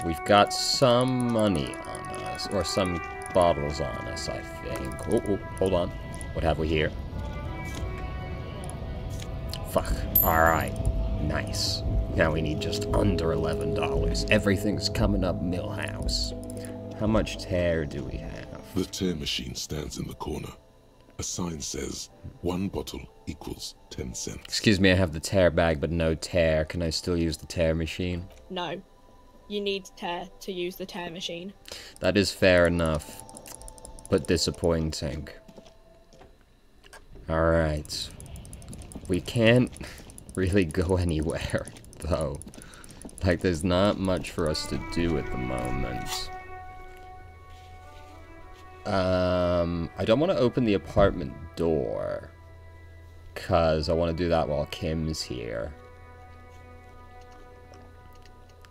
We've got some money on us, or some bottles on us, I think. Oh, hold on. What have we here? Fuck. Alright. Nice. Now we need just under $11. Everything's coming up Millhouse. How much tear do we have? The tear machine stands in the corner. A sign says, 1 bottle equals 10 cents. Excuse me, I have the tear bag, but no tear. Can I still use the tear machine? No. You need tear to use the tear machine. That is fair enough, but disappointing. Alright. We can't really go anywhere, though. Like, there's not much for us to do at the moment. I don't want to open the apartment door, because I want to do that while Kim's here.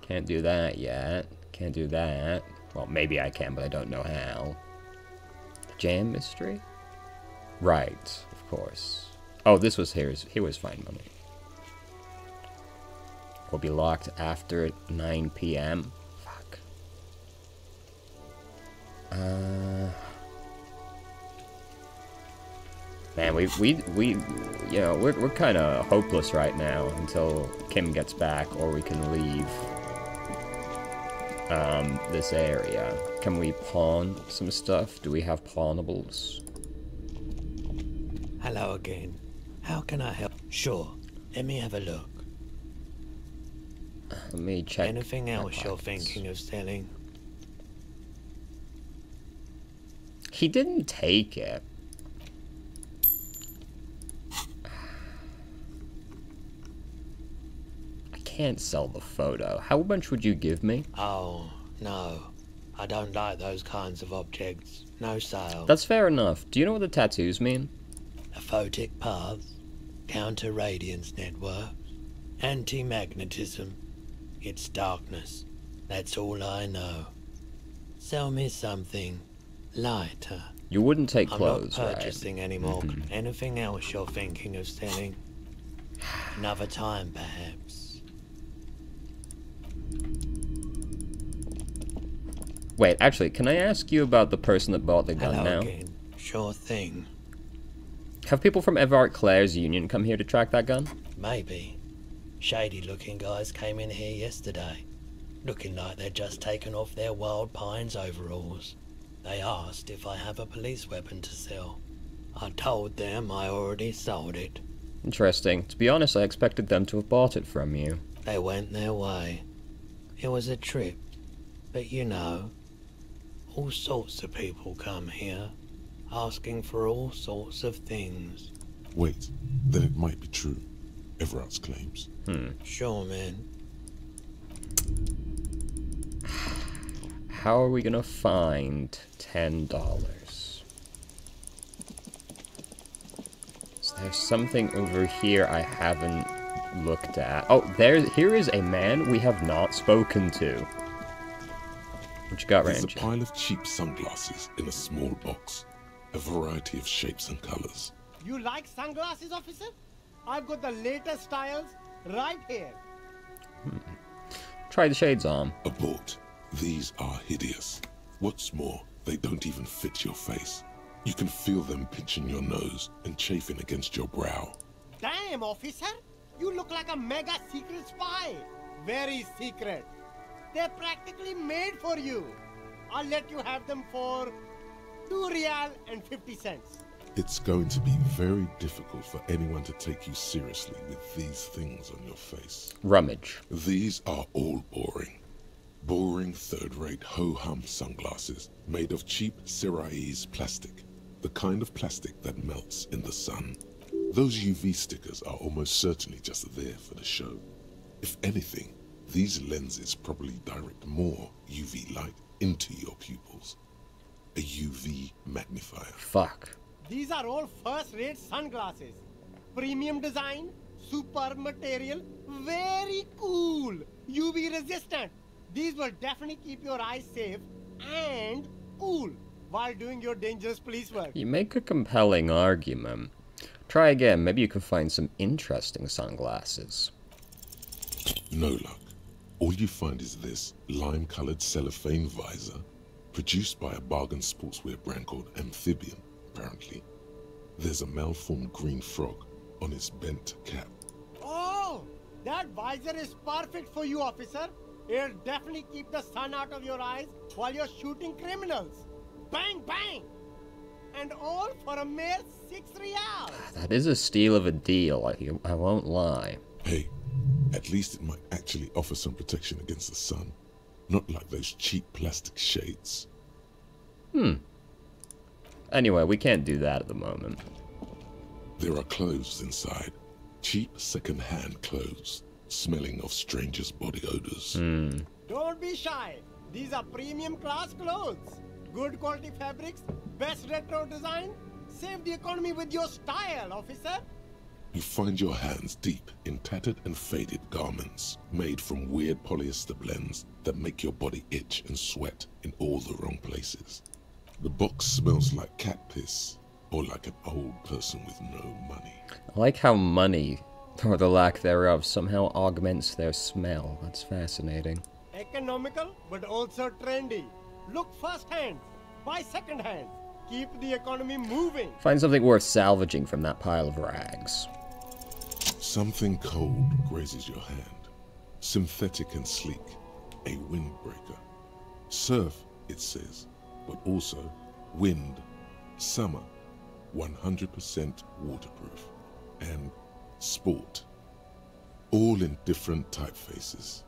Can't do that yet. Can't do that. Well, maybe I can, but I don't know how. Jam mystery? Right, of course. Oh, this was his. Here was fine money. Will be locked after 9 p.m. Fuck. Man, we you know, we're kind of hopeless right now until Kim gets back, or we can leave this area. Can we pawn some stuff? Do we have pawnables? Hello again. How can I help? Sure. Let me have a look. Let me check. Anything else you're pockets. thinking of selling? He didn't take it. I can't sell the photo. How much would you give me? Oh, no. I don't like those kinds of objects. No sale. That's fair enough. Do you know what the tattoos mean? Aphotic paths, counter-radiance networks, anti-magnetism. It's darkness. That's all I know. Sell me something lighter. You wouldn't take clothes, I'm not right? purchasing anymore. Anything else you're thinking of selling? Another time, perhaps. Wait, actually, can I ask you about the person that bought the gun Hello now? again. Sure thing. Have people from Everard Clare's union come here to track that gun? Maybe. Shady-looking guys came in here yesterday, looking like they'd just taken off their Wild Pines overalls. They asked if I have a police weapon to sell. I told them I already sold it. Interesting. To be honest, I expected them to have bought it from you. They went their way. It was a trip, but you know, all sorts of people come here, asking for all sorts of things. Wait, then it might be true. Everard's claims. Sure, man. How are we gonna find $10? There's something over here I haven't looked at. Oh, here is a man we have not spoken to. What you got, There's Ranch? a pile of cheap sunglasses in a small box. A variety of shapes and colors. You like sunglasses, officer? I've got the latest styles right here. Try the shades on. Abort. These are hideous. What's more, they don't even fit your face. You can feel them pinching your nose and chafing against your brow. Damn, officer! You look like a mega secret spy. Very secret. They're practically made for you. I'll let you have them for 2 real and 50 cents. It's going to be very difficult for anyone to take you seriously with these things on your face. Rummage. These are all boring. Boring third-rate ho-hum sunglasses made of cheap Syrahese plastic. The kind of plastic that melts in the sun. Those UV stickers are almost certainly just there for the show. If anything, these lenses probably direct more UV light into your pupils. A UV magnifier. Fuck. These are all first-rate sunglasses. Premium design, super material, very cool, UV resistant. These will definitely keep your eyes safe and cool while doing your dangerous police work. You make a compelling argument. Try again, maybe you can find some interesting sunglasses. No luck. All you find is this lime-colored cellophane visor, produced by a bargain sportswear brand called Amphibian, apparently. There's a malformed green frog on its bent cap. Oh, that visor is perfect for you, officer. It'll definitely keep the sun out of your eyes while you're shooting criminals. Bang, bang! And all for a mere 6 real. That is a steal of a deal, I won't lie. Hey, at least it might actually offer some protection against the sun. Not like those cheap plastic shades. Anyway, we can't do that at the moment. There are clothes inside. Cheap second-hand clothes, smelling of strangers' body odors. Don't be shy. These are premium class clothes. Good quality fabrics, best retro design. Save the economy with your style, officer. You find your hands deep in tattered and faded garments made from weird polyester blends that make your body itch and sweat in all the wrong places. The box smells like cat piss or like an old person with no money. I like how money, or the lack thereof, somehow augments their smell. That's fascinating. Economical, but also trendy. Look first-hand, buy second-hand. Keep the economy moving. Find something worth salvaging from that pile of rags. Something cold grazes your hand. Synthetic and sleek. A windbreaker. Surf, it says, but also wind, summer, 100% waterproof, and sport. All in different typefaces.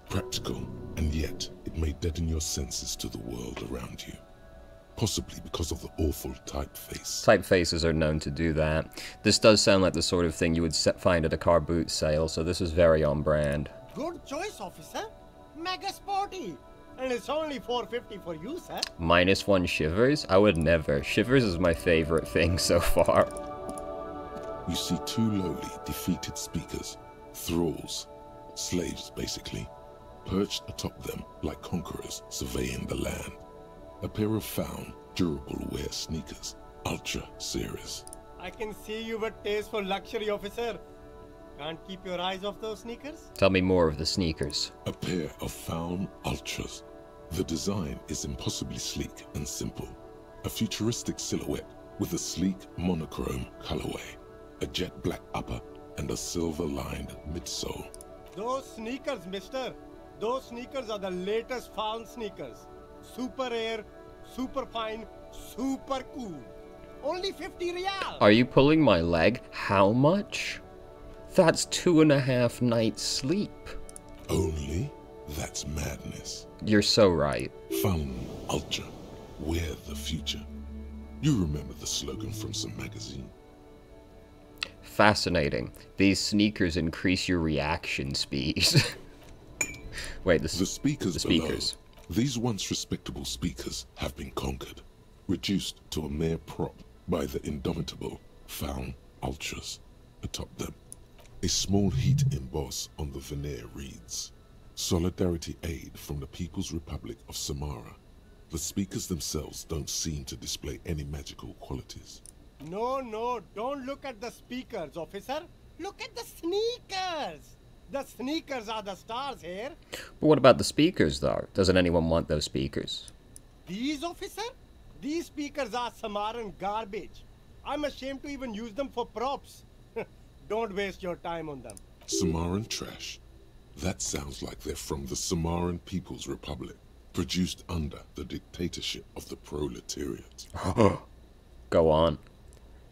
Practical, and yet it may deaden your senses to the world around you. Possibly because of the awful typeface. Typefaces are known to do that. This does sound like the sort of thing you would find at a car boot sale, so this is very on brand. Good choice, officer. Mega sporty. And it's only $4.50 for you, sir. -1 Shivers? I would never. Shivers is my favorite thing so far. You see 2 lowly, defeated speakers, thralls, slaves basically, perched atop them like conquerors surveying the land. A pair of found, durable wear sneakers, Ultra series. I can see you've a taste for luxury, officer. Can't keep your eyes off those sneakers? Tell me more of the sneakers. A pair of found Ultras. The design is impossibly sleek and simple. A futuristic silhouette with a sleek monochrome colorway, a jet black upper, and a silver-lined midsole. Those sneakers, mister. Those sneakers are the latest found sneakers. Super rare, super fine, super cool. Only 50 real. Are you pulling my leg? How much? That's 2.5 nights sleep. Only? That's madness. You're so right. Found Ultra. Wear the future. You remember the slogan from some magazine. Fascinating. These sneakers increase your reaction speed. Wait, the speakers. Below. These once respectable speakers have been conquered, reduced to a mere prop by the indomitable found ultras. Atop them, a small heat emboss on the veneer reads, Solidarity Aid from the People's Republic of Samara. The speakers themselves don't seem to display any magical qualities. No, don't look at the speakers, officer. Look at the sneakers. The sneakers are the stars here. But what about the speakers, though? Doesn't anyone want those speakers? These, officer? These speakers are Samaran garbage. I'm ashamed to even use them for props. Don't waste your time on them. Samaran trash? That sounds like they're from the Samaran People's Republic, produced under the dictatorship of the proletariat. Go on.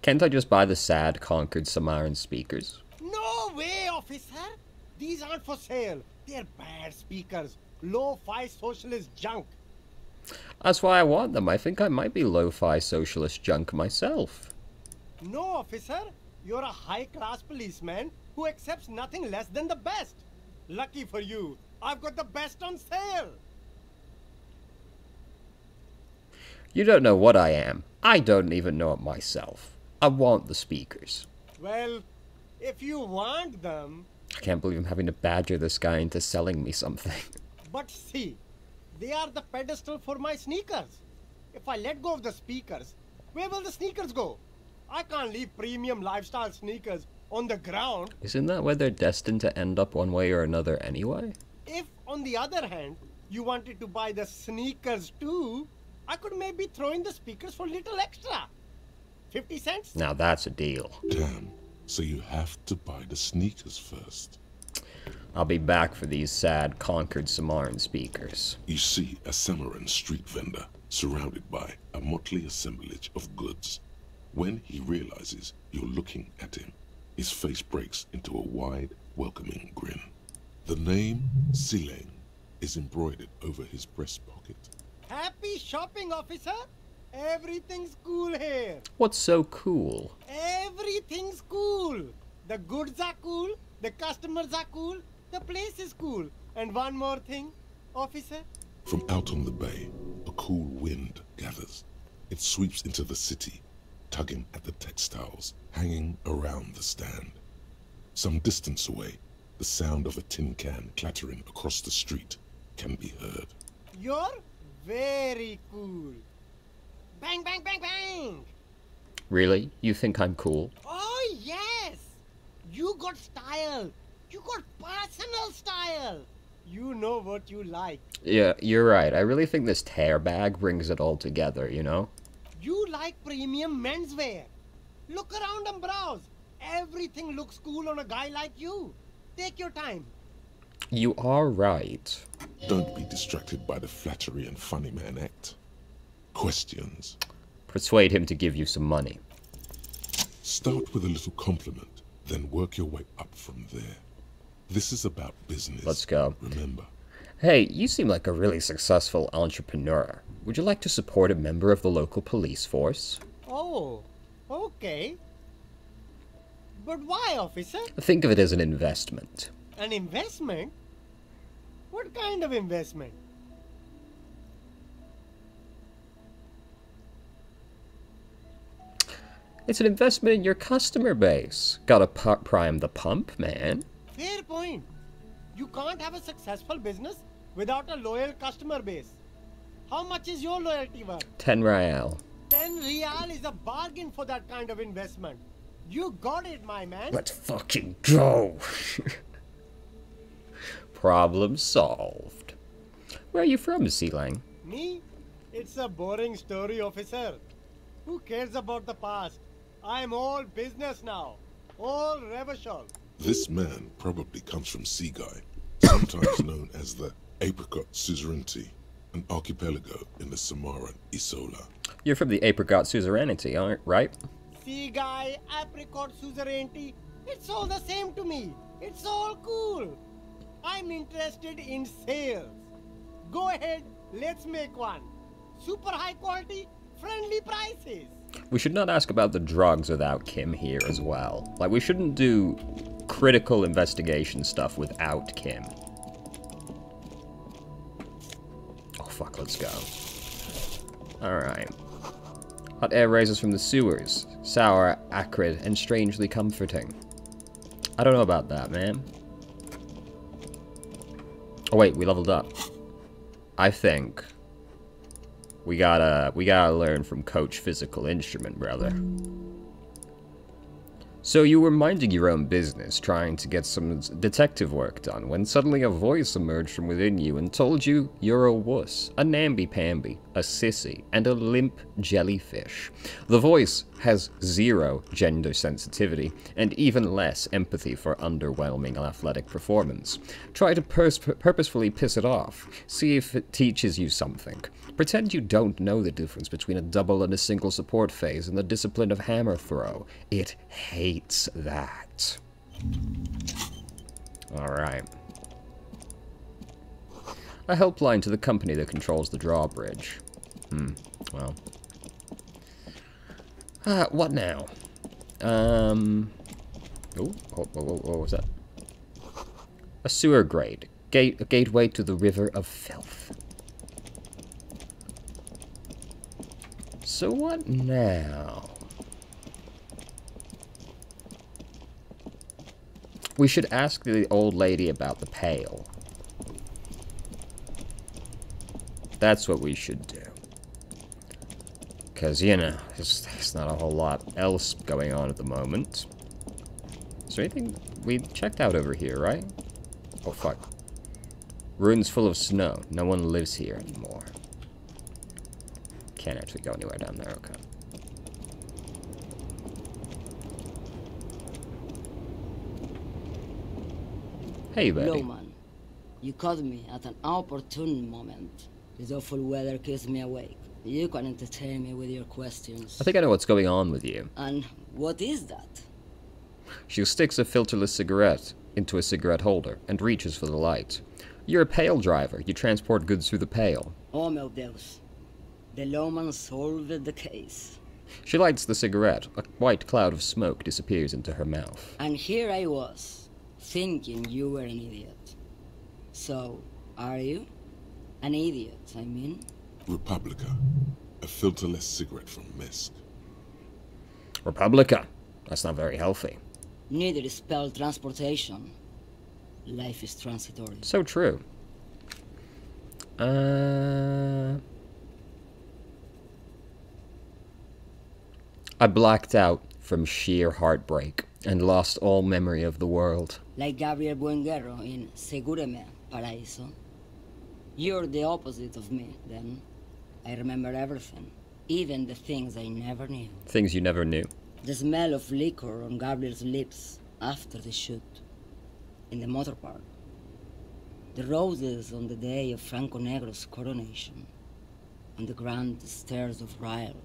Can't I just buy the sad, conquered Samaran speakers? No way, officer! These aren't for sale. They're bad speakers. Lo-fi socialist junk. That's why I want them. I think I might be lo-fi socialist junk myself. No, officer. You're a high-class policeman who accepts nothing less than the best. Lucky for you, I've got the best on sale. You don't know what I am. I don't even know it myself. I want the speakers. Well, if you want them... I can't believe I'm having to badger this guy into selling me something. But see, they are the pedestal for my sneakers. If I let go of the speakers, where will the sneakers go? I can't leave premium lifestyle sneakers on the ground. Isn't that where they're destined to end up one way or another anyway? If, on the other hand, you wanted to buy the sneakers too, I could maybe throw in the speakers for little extra. 50 cents? Now that's a deal. Damn, so you have to buy the sneakers first. I'll be back for these sad, conquered Samaran speakers. You see a Samaran street vendor surrounded by a motley assemblage of goods. When he realizes you're looking at him, his face breaks into a wide, welcoming grin. The name Sileng is embroidered over his breast pocket. Happy shopping, officer! Everything's cool here. What's so cool? Everything's cool. The goods are cool, the customers are cool, the place is cool. And one more thing, officer. From out on the bay, a cool wind gathers. It sweeps into the city, tugging at the textiles hanging around the stand. Some distance away, the sound of a tin can clattering across the street can be heard. You're very cool. Bang, bang, bang, bang! Really? You think I'm cool? Oh, yes! You got style. You got personal style. You know what you like. Yeah, you're right. I really think this tear bag brings it all together, you know? You like premium menswear. Look around and browse. Everything looks cool on a guy like you. Take your time. You are right. Don't be distracted by the flattery and funny man act. Questions. Persuade him to give you some money. Start with a little compliment, then work your way up from there. This is about business. Let's go. Remember. Hey, you seem like a really successful entrepreneur. Would you like to support a member of the local police force? Oh, okay. But why, officer? Think of it as an investment. An investment? What kind of investment? It's an investment in your customer base. Gotta prime the pump, man. Fair point. You can't have a successful business without a loyal customer base. How much is your loyalty worth? 10 real. 10 real is a bargain for that kind of investment. You got it, my man. Let's fucking go. Problem solved. Where are you from, Sealang? Me? It's a boring story, officer. Who cares about the past? I'm all business now. All revolution. This man probably comes from Seaguy, sometimes known as the Apricot Suzerainty, an archipelago in the Samaran Isola. You're from the Apricot Suzerainty, right? Sea guy, apricot suzerainty, it's all the same to me. It's all cool. I'm interested in sales. Go ahead, let's make one. Super high quality, friendly prices. We should not ask about the drugs without Kim here as well. Like, we shouldn't do critical investigation stuff without Kim. Oh fuck, let's go. Alright. Hot air rises from the sewers. Sour, acrid, and strangely comforting. I don't know about that, man. Oh wait, we leveled up. I think we gotta learn from Coach Physical Instrument, brother. So you were minding your own business, trying to get some detective work done, when suddenly a voice emerged from within you and told you you're a wuss, a namby-pamby, a sissy, and a limp jellyfish. The voice has zero gender sensitivity, and even less empathy for underwhelming athletic performance. Try to purposefully piss it off, see if it teaches you something. Pretend you don't know the difference between a double and a single support phase and the discipline of hammer throw. It hates that. Alright. A helpline to the company that controls the drawbridge. Well. What now? What was that? A sewer grate. A gateway to the river of filth. So what now? We should ask the old lady about the pail. That's what we should do. Because, you know, there's not a whole lot else going on at the moment. Is there anything we checked out over here, right? Oh, fuck. Ruins full of snow. No one lives here anymore. Can't actually go anywhere down there, okay. Hey, buddy. Lowman, you caught me at an opportune moment. This awful weather keeps me awake. You can entertain me with your questions. I think I know what's going on with you. And what is that? She sticks a filterless cigarette into a cigarette holder and reaches for the light. You're a pail driver. You transport goods through the pail. Oh, meu Deus. The lawman solved the case. She lights the cigarette. A white cloud of smoke disappears into her mouth. And here I was, thinking you were an idiot. So, are you? An idiot, I mean? Republica. A filterless cigarette from Misk. Republica? That's not very healthy. Neither is spelled transportation. Life is transitory. So true. I blacked out from sheer heartbreak and lost all memory of the world. Like Gabriel Buenguerro in Segúreme, Paraíso. You're the opposite of me, then. I remember everything, even the things I never knew. Things you never knew. The smell of liquor on Gabriel's lips after the shoot. In the motor park. The roses on the day of Franco Negro's coronation. On the grand stairs of Ryle.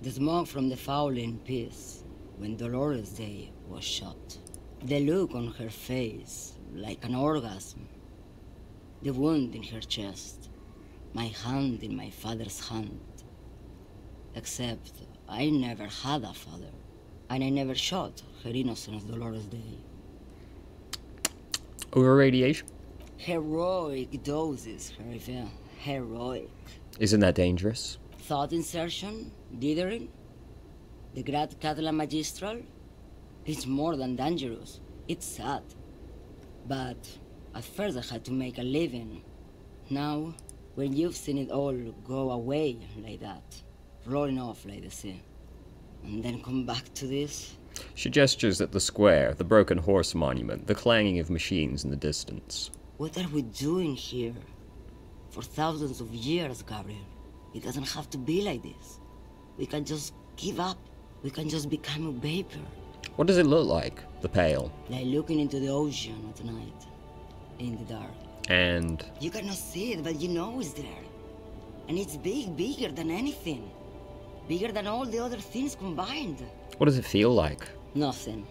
The smoke from the Fowling piece when Dolores Day was shot. The look on her face, like an orgasm. The wound in her chest. My hand in my father's hand. Except I never had a father. And I never shot her innocent Dolores Day. Over radiation? Heroic doses, Hervé. Heroic. Isn't that dangerous? Thought insertion? Dithering? The Grad Catalan Magistral? It's more than dangerous. It's sad. But at first I had to make a living. Now, when you've seen it all go away like that, rolling off like the sea, and then come back to this... She gestures at the square, the broken horse monument, the clanging of machines in the distance. What are we doing here? For thousands of years, Gabriel. It doesn't have to be like this. We can just give up. We can just become a vapor. What does it look like, the pail? Like looking into the ocean at night, in the dark. And... You cannot see it, but you know it's there. And it's big, bigger than anything. Bigger than all the other things combined. What does it feel like? Nothing.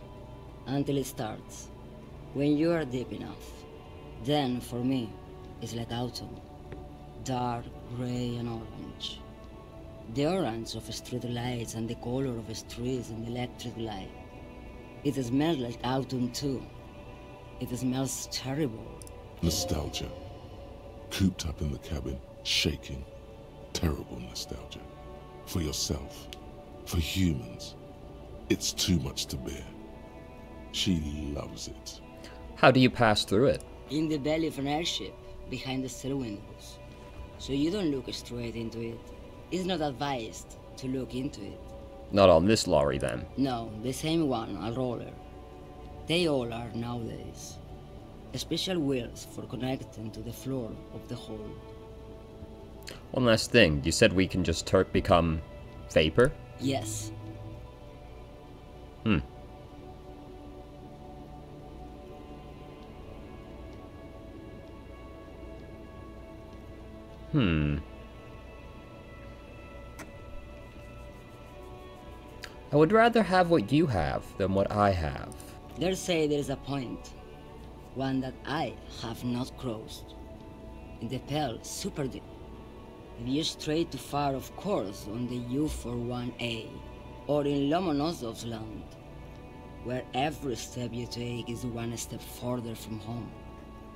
Until it starts. When you are deep enough. Then, for me, it's like autumn. Dark, gray, and orange. The orange of street lights and the color of streets in the electric light. It smells like autumn too. It smells terrible. Nostalgia. Cooped up in the cabin, shaking. Terrible nostalgia. For yourself. For humans. It's too much to bear. She loves it. How do you pass through it? In the belly of an airship, behind the stair windows. So you don't look straight into it. It's not advised to look into it. Not on this lorry, then. No, the same one, a roller. They all are nowadays. Special wheels for connecting to the floor of the hold. One last thing, you said we can just become vapor? Yes. Hmm. I would rather have what you have than what I have. They say there is a point. One that I have not crossed. In the Pale, super deep. If you stray too far, of course, on the U41A, or in Lomonosov's land, where every step you take is one step further from home,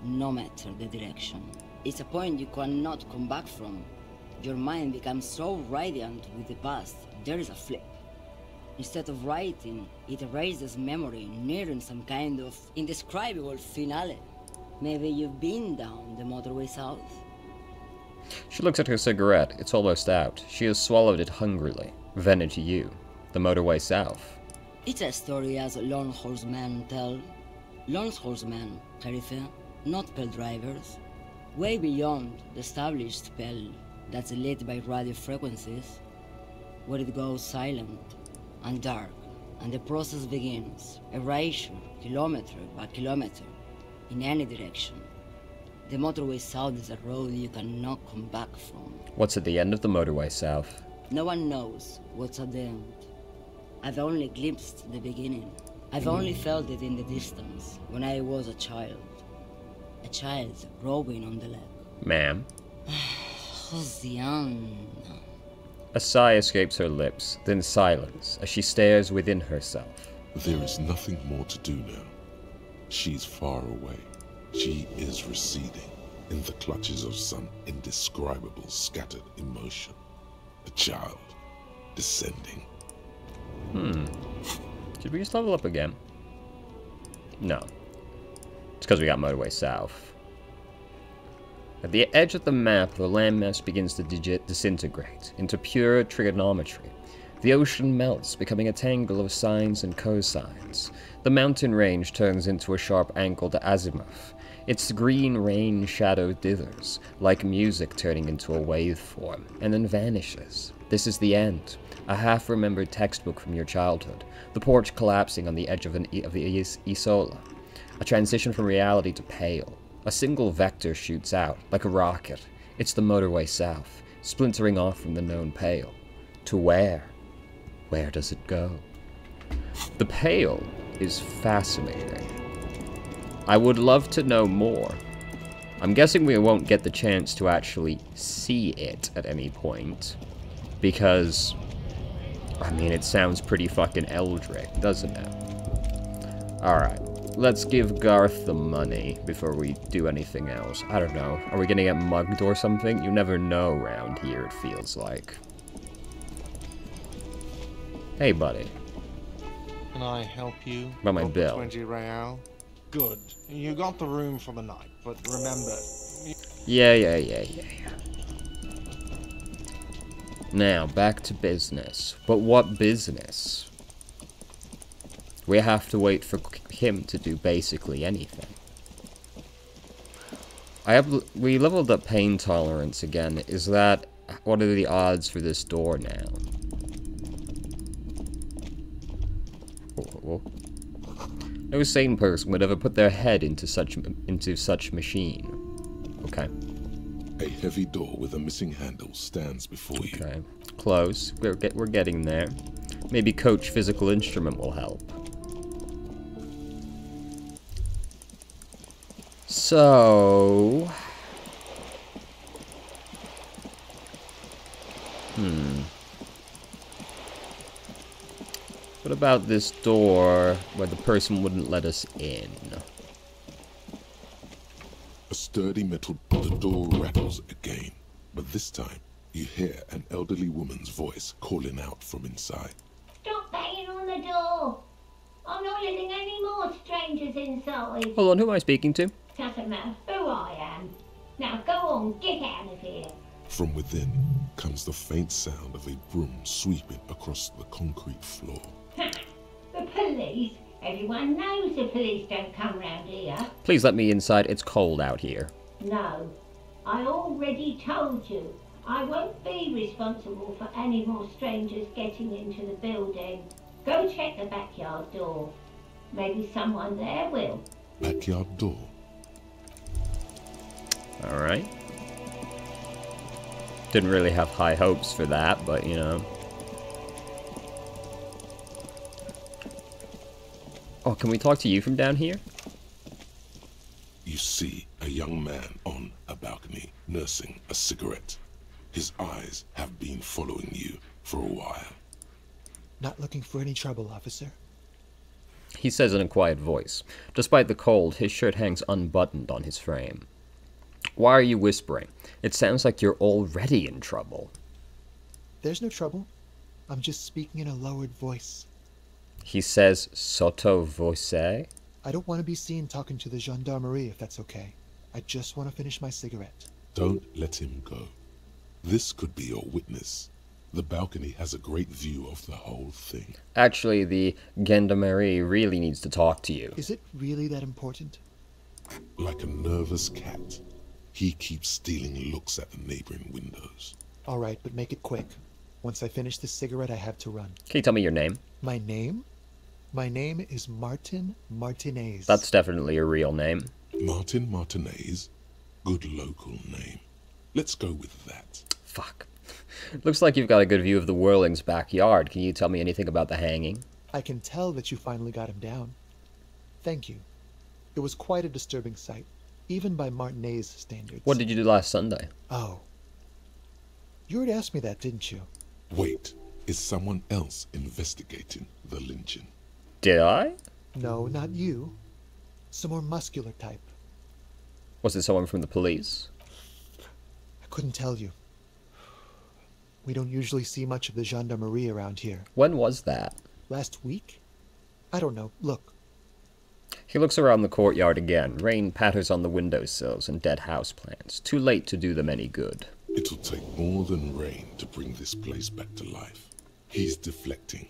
no matter the direction. It's a point you cannot come back from. Your mind becomes so radiant with the past, there is a flip. Instead of writing, it erases memory, nearing some kind of indescribable finale. Maybe you've been down the motorway south? She looks at her cigarette. It's almost out. She has swallowed it hungrily. Vented to you. The motorway south. It's a story as lone horsemen tell. Lone horsemen, Sheriff, not Pale drivers. Way beyond the established Pale that's lit by radio frequencies, where it goes silent and dark, and the process begins, erasure, kilometer by kilometer, in any direction. The motorway south is a road you cannot come back from. What's at the end of the motorway south? No one knows what's at the end. I've only glimpsed the beginning. I've only felt it in the distance, when I was a child. A child rowing on the lake. Ma'am? Josiane. A sigh escapes her lips, then silence, as she stares within herself. There is nothing more to do now. She's far away. She is receding, in the clutches of some indescribable scattered emotion. A child, descending. Should we just level up again? No. It's because we got motorway south. At the edge of the map, the landmass begins to disintegrate into pure trigonometry. The ocean melts, becoming a tangle of sines and cosines. The mountain range turns into a sharp angle to azimuth. Its green rain shadow dithers, like music turning into a waveform, and then vanishes. This is the end. A half-remembered textbook from your childhood. The porch collapsing on the edge of the Isola. A transition from reality to Pale. A single vector shoots out, like a rocket. It's the motorway south, splintering off from the known Pale. To where? Where does it go? The Pale is fascinating. I would love to know more. I'm guessing we won't get the chance to actually see it at any point. Because, I mean, it sounds pretty fucking eldritch, doesn't it? Alright. Let's give Garth the money before we do anything else. I don't know. Are we gonna get mugged or something? You never know around here, it feels like. Hey, buddy. Can I help you? About my bill. 20 real. Good. You got the room for the night, but remember... Yeah. Now, back to business. But what business? We have to wait for him to do basically anything. We leveled up pain tolerance again. Is that... What are the odds for this door now? Whoa. No sane person would ever put their head into such machine. Okay. A heavy door with a missing handle stands before you. Okay. Close. We're getting there. Maybe Coach Physical Instrument will help. So... What about this door where the person wouldn't let us in? A sturdy metal the door rattles again, but this time you hear an elderly woman's voice calling out from inside. Stop banging on the door! strangers inside. Hold on, who am I speaking to? Doesn't matter who I am. Now go on, get out of here. From within comes the faint sound of a broom sweeping across the concrete floor. The police? Everyone knows the police don't come round here. Please let me inside. It's cold out here. No. I already told you. I won't be responsible for any more strangers getting into the building. Go check the backyard door. Maybe someone there will. Backyard door? Alright. Didn't really have high hopes for that, but you know. Oh, can we talk to you from down here? You see a young man on a balcony nursing a cigarette. His eyes have been following you for a while. Not looking for any trouble, officer. He says in a quiet voice. Despite the cold, his shirt hangs unbuttoned on his frame. Why are you whispering? It sounds like you're already in trouble. There's no trouble. I'm just speaking in a lowered voice. He says sotto voce? I don't want to be seen talking to the gendarmerie if that's okay. I just want to finish my cigarette. Don't let him go. This could be your witness. The balcony has a great view of the whole thing. Actually, the gendarmerie really needs to talk to you. Is it really that important? Like a nervous cat, he keeps stealing looks at the neighboring windows. All right, but make it quick. Once I finish this cigarette, I have to run. Can you tell me your name? My name? My name is Martin Martinez. That's definitely a real name. Martin Martinez? Good local name. Let's go with that. Fuck. Looks like you've got a good view of the Whirling's backyard. Can you tell me anything about the hanging? I can tell that you finally got him down. Thank you. It was quite a disturbing sight, even by Martinez standards. What did you do last Sunday? Oh. You already asked me that, didn't you? Wait, is someone else investigating the lynching? Did I? No, not you. Some more muscular type. Was it someone from the police? I couldn't tell you. We don't usually see much of the gendarmerie around here. When was that? Last week? I don't know. Look. He looks around the courtyard again. Rain patters on the windowsills and dead houseplants. Too late to do them any good. It'll take more than rain to bring this place back to life. He's deflecting.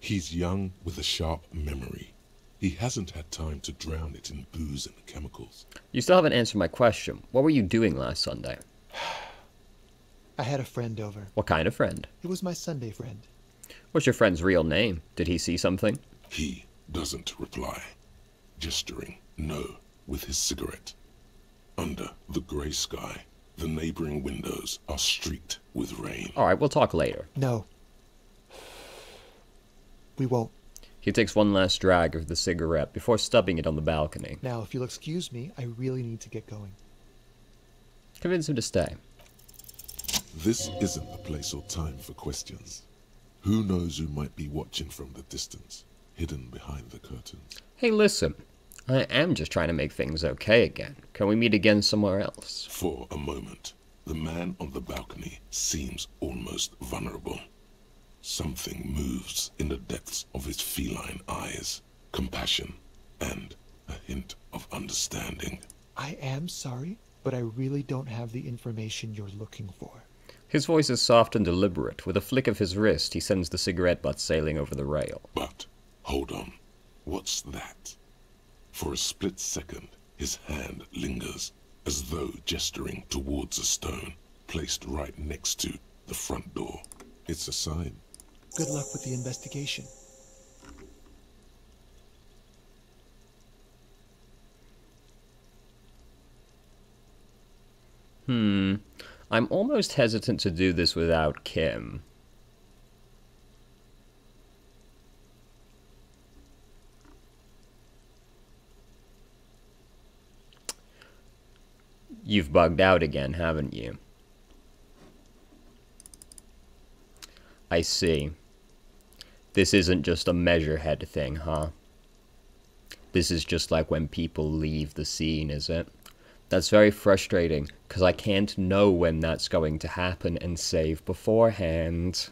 He's young with a sharp memory. He hasn't had time to drown it in booze and chemicals. You still haven't answered my question. What were you doing last Sunday? I had a friend over. What kind of friend? It was my Sunday friend. What's your friend's real name? Did he see something? He doesn't reply. Gesturing no with his cigarette. Under the grey sky, the neighboring windows are streaked with rain. Alright, we'll talk later. No. We won't. He takes one last drag of the cigarette before stubbing it on the balcony. Now, if you'll excuse me, I really need to get going. Convince him to stay. This isn't the place or time for questions. Who knows who might be watching from the distance, hidden behind the curtains. Hey, listen. I am just trying to make things okay again. Can we meet again somewhere else? For a moment, the man on the balcony seems almost vulnerable. Something moves in the depths of his feline eyes. Compassion and a hint of understanding. I am sorry, but I really don't have the information you're looking for. His voice is soft and deliberate. With a flick of his wrist, he sends the cigarette butt sailing over the rail. But, hold on. What's that? For a split second, his hand lingers, as though gesturing towards a stone placed right next to the front door. It's a sign. Good luck with the investigation. I'm almost hesitant to do this without Kim. You've bugged out again, haven't you? I see. This isn't just a measurehead thing, huh? This is just like when people leave the scene, is it? That's very frustrating, because I can't know when that's going to happen and save beforehand.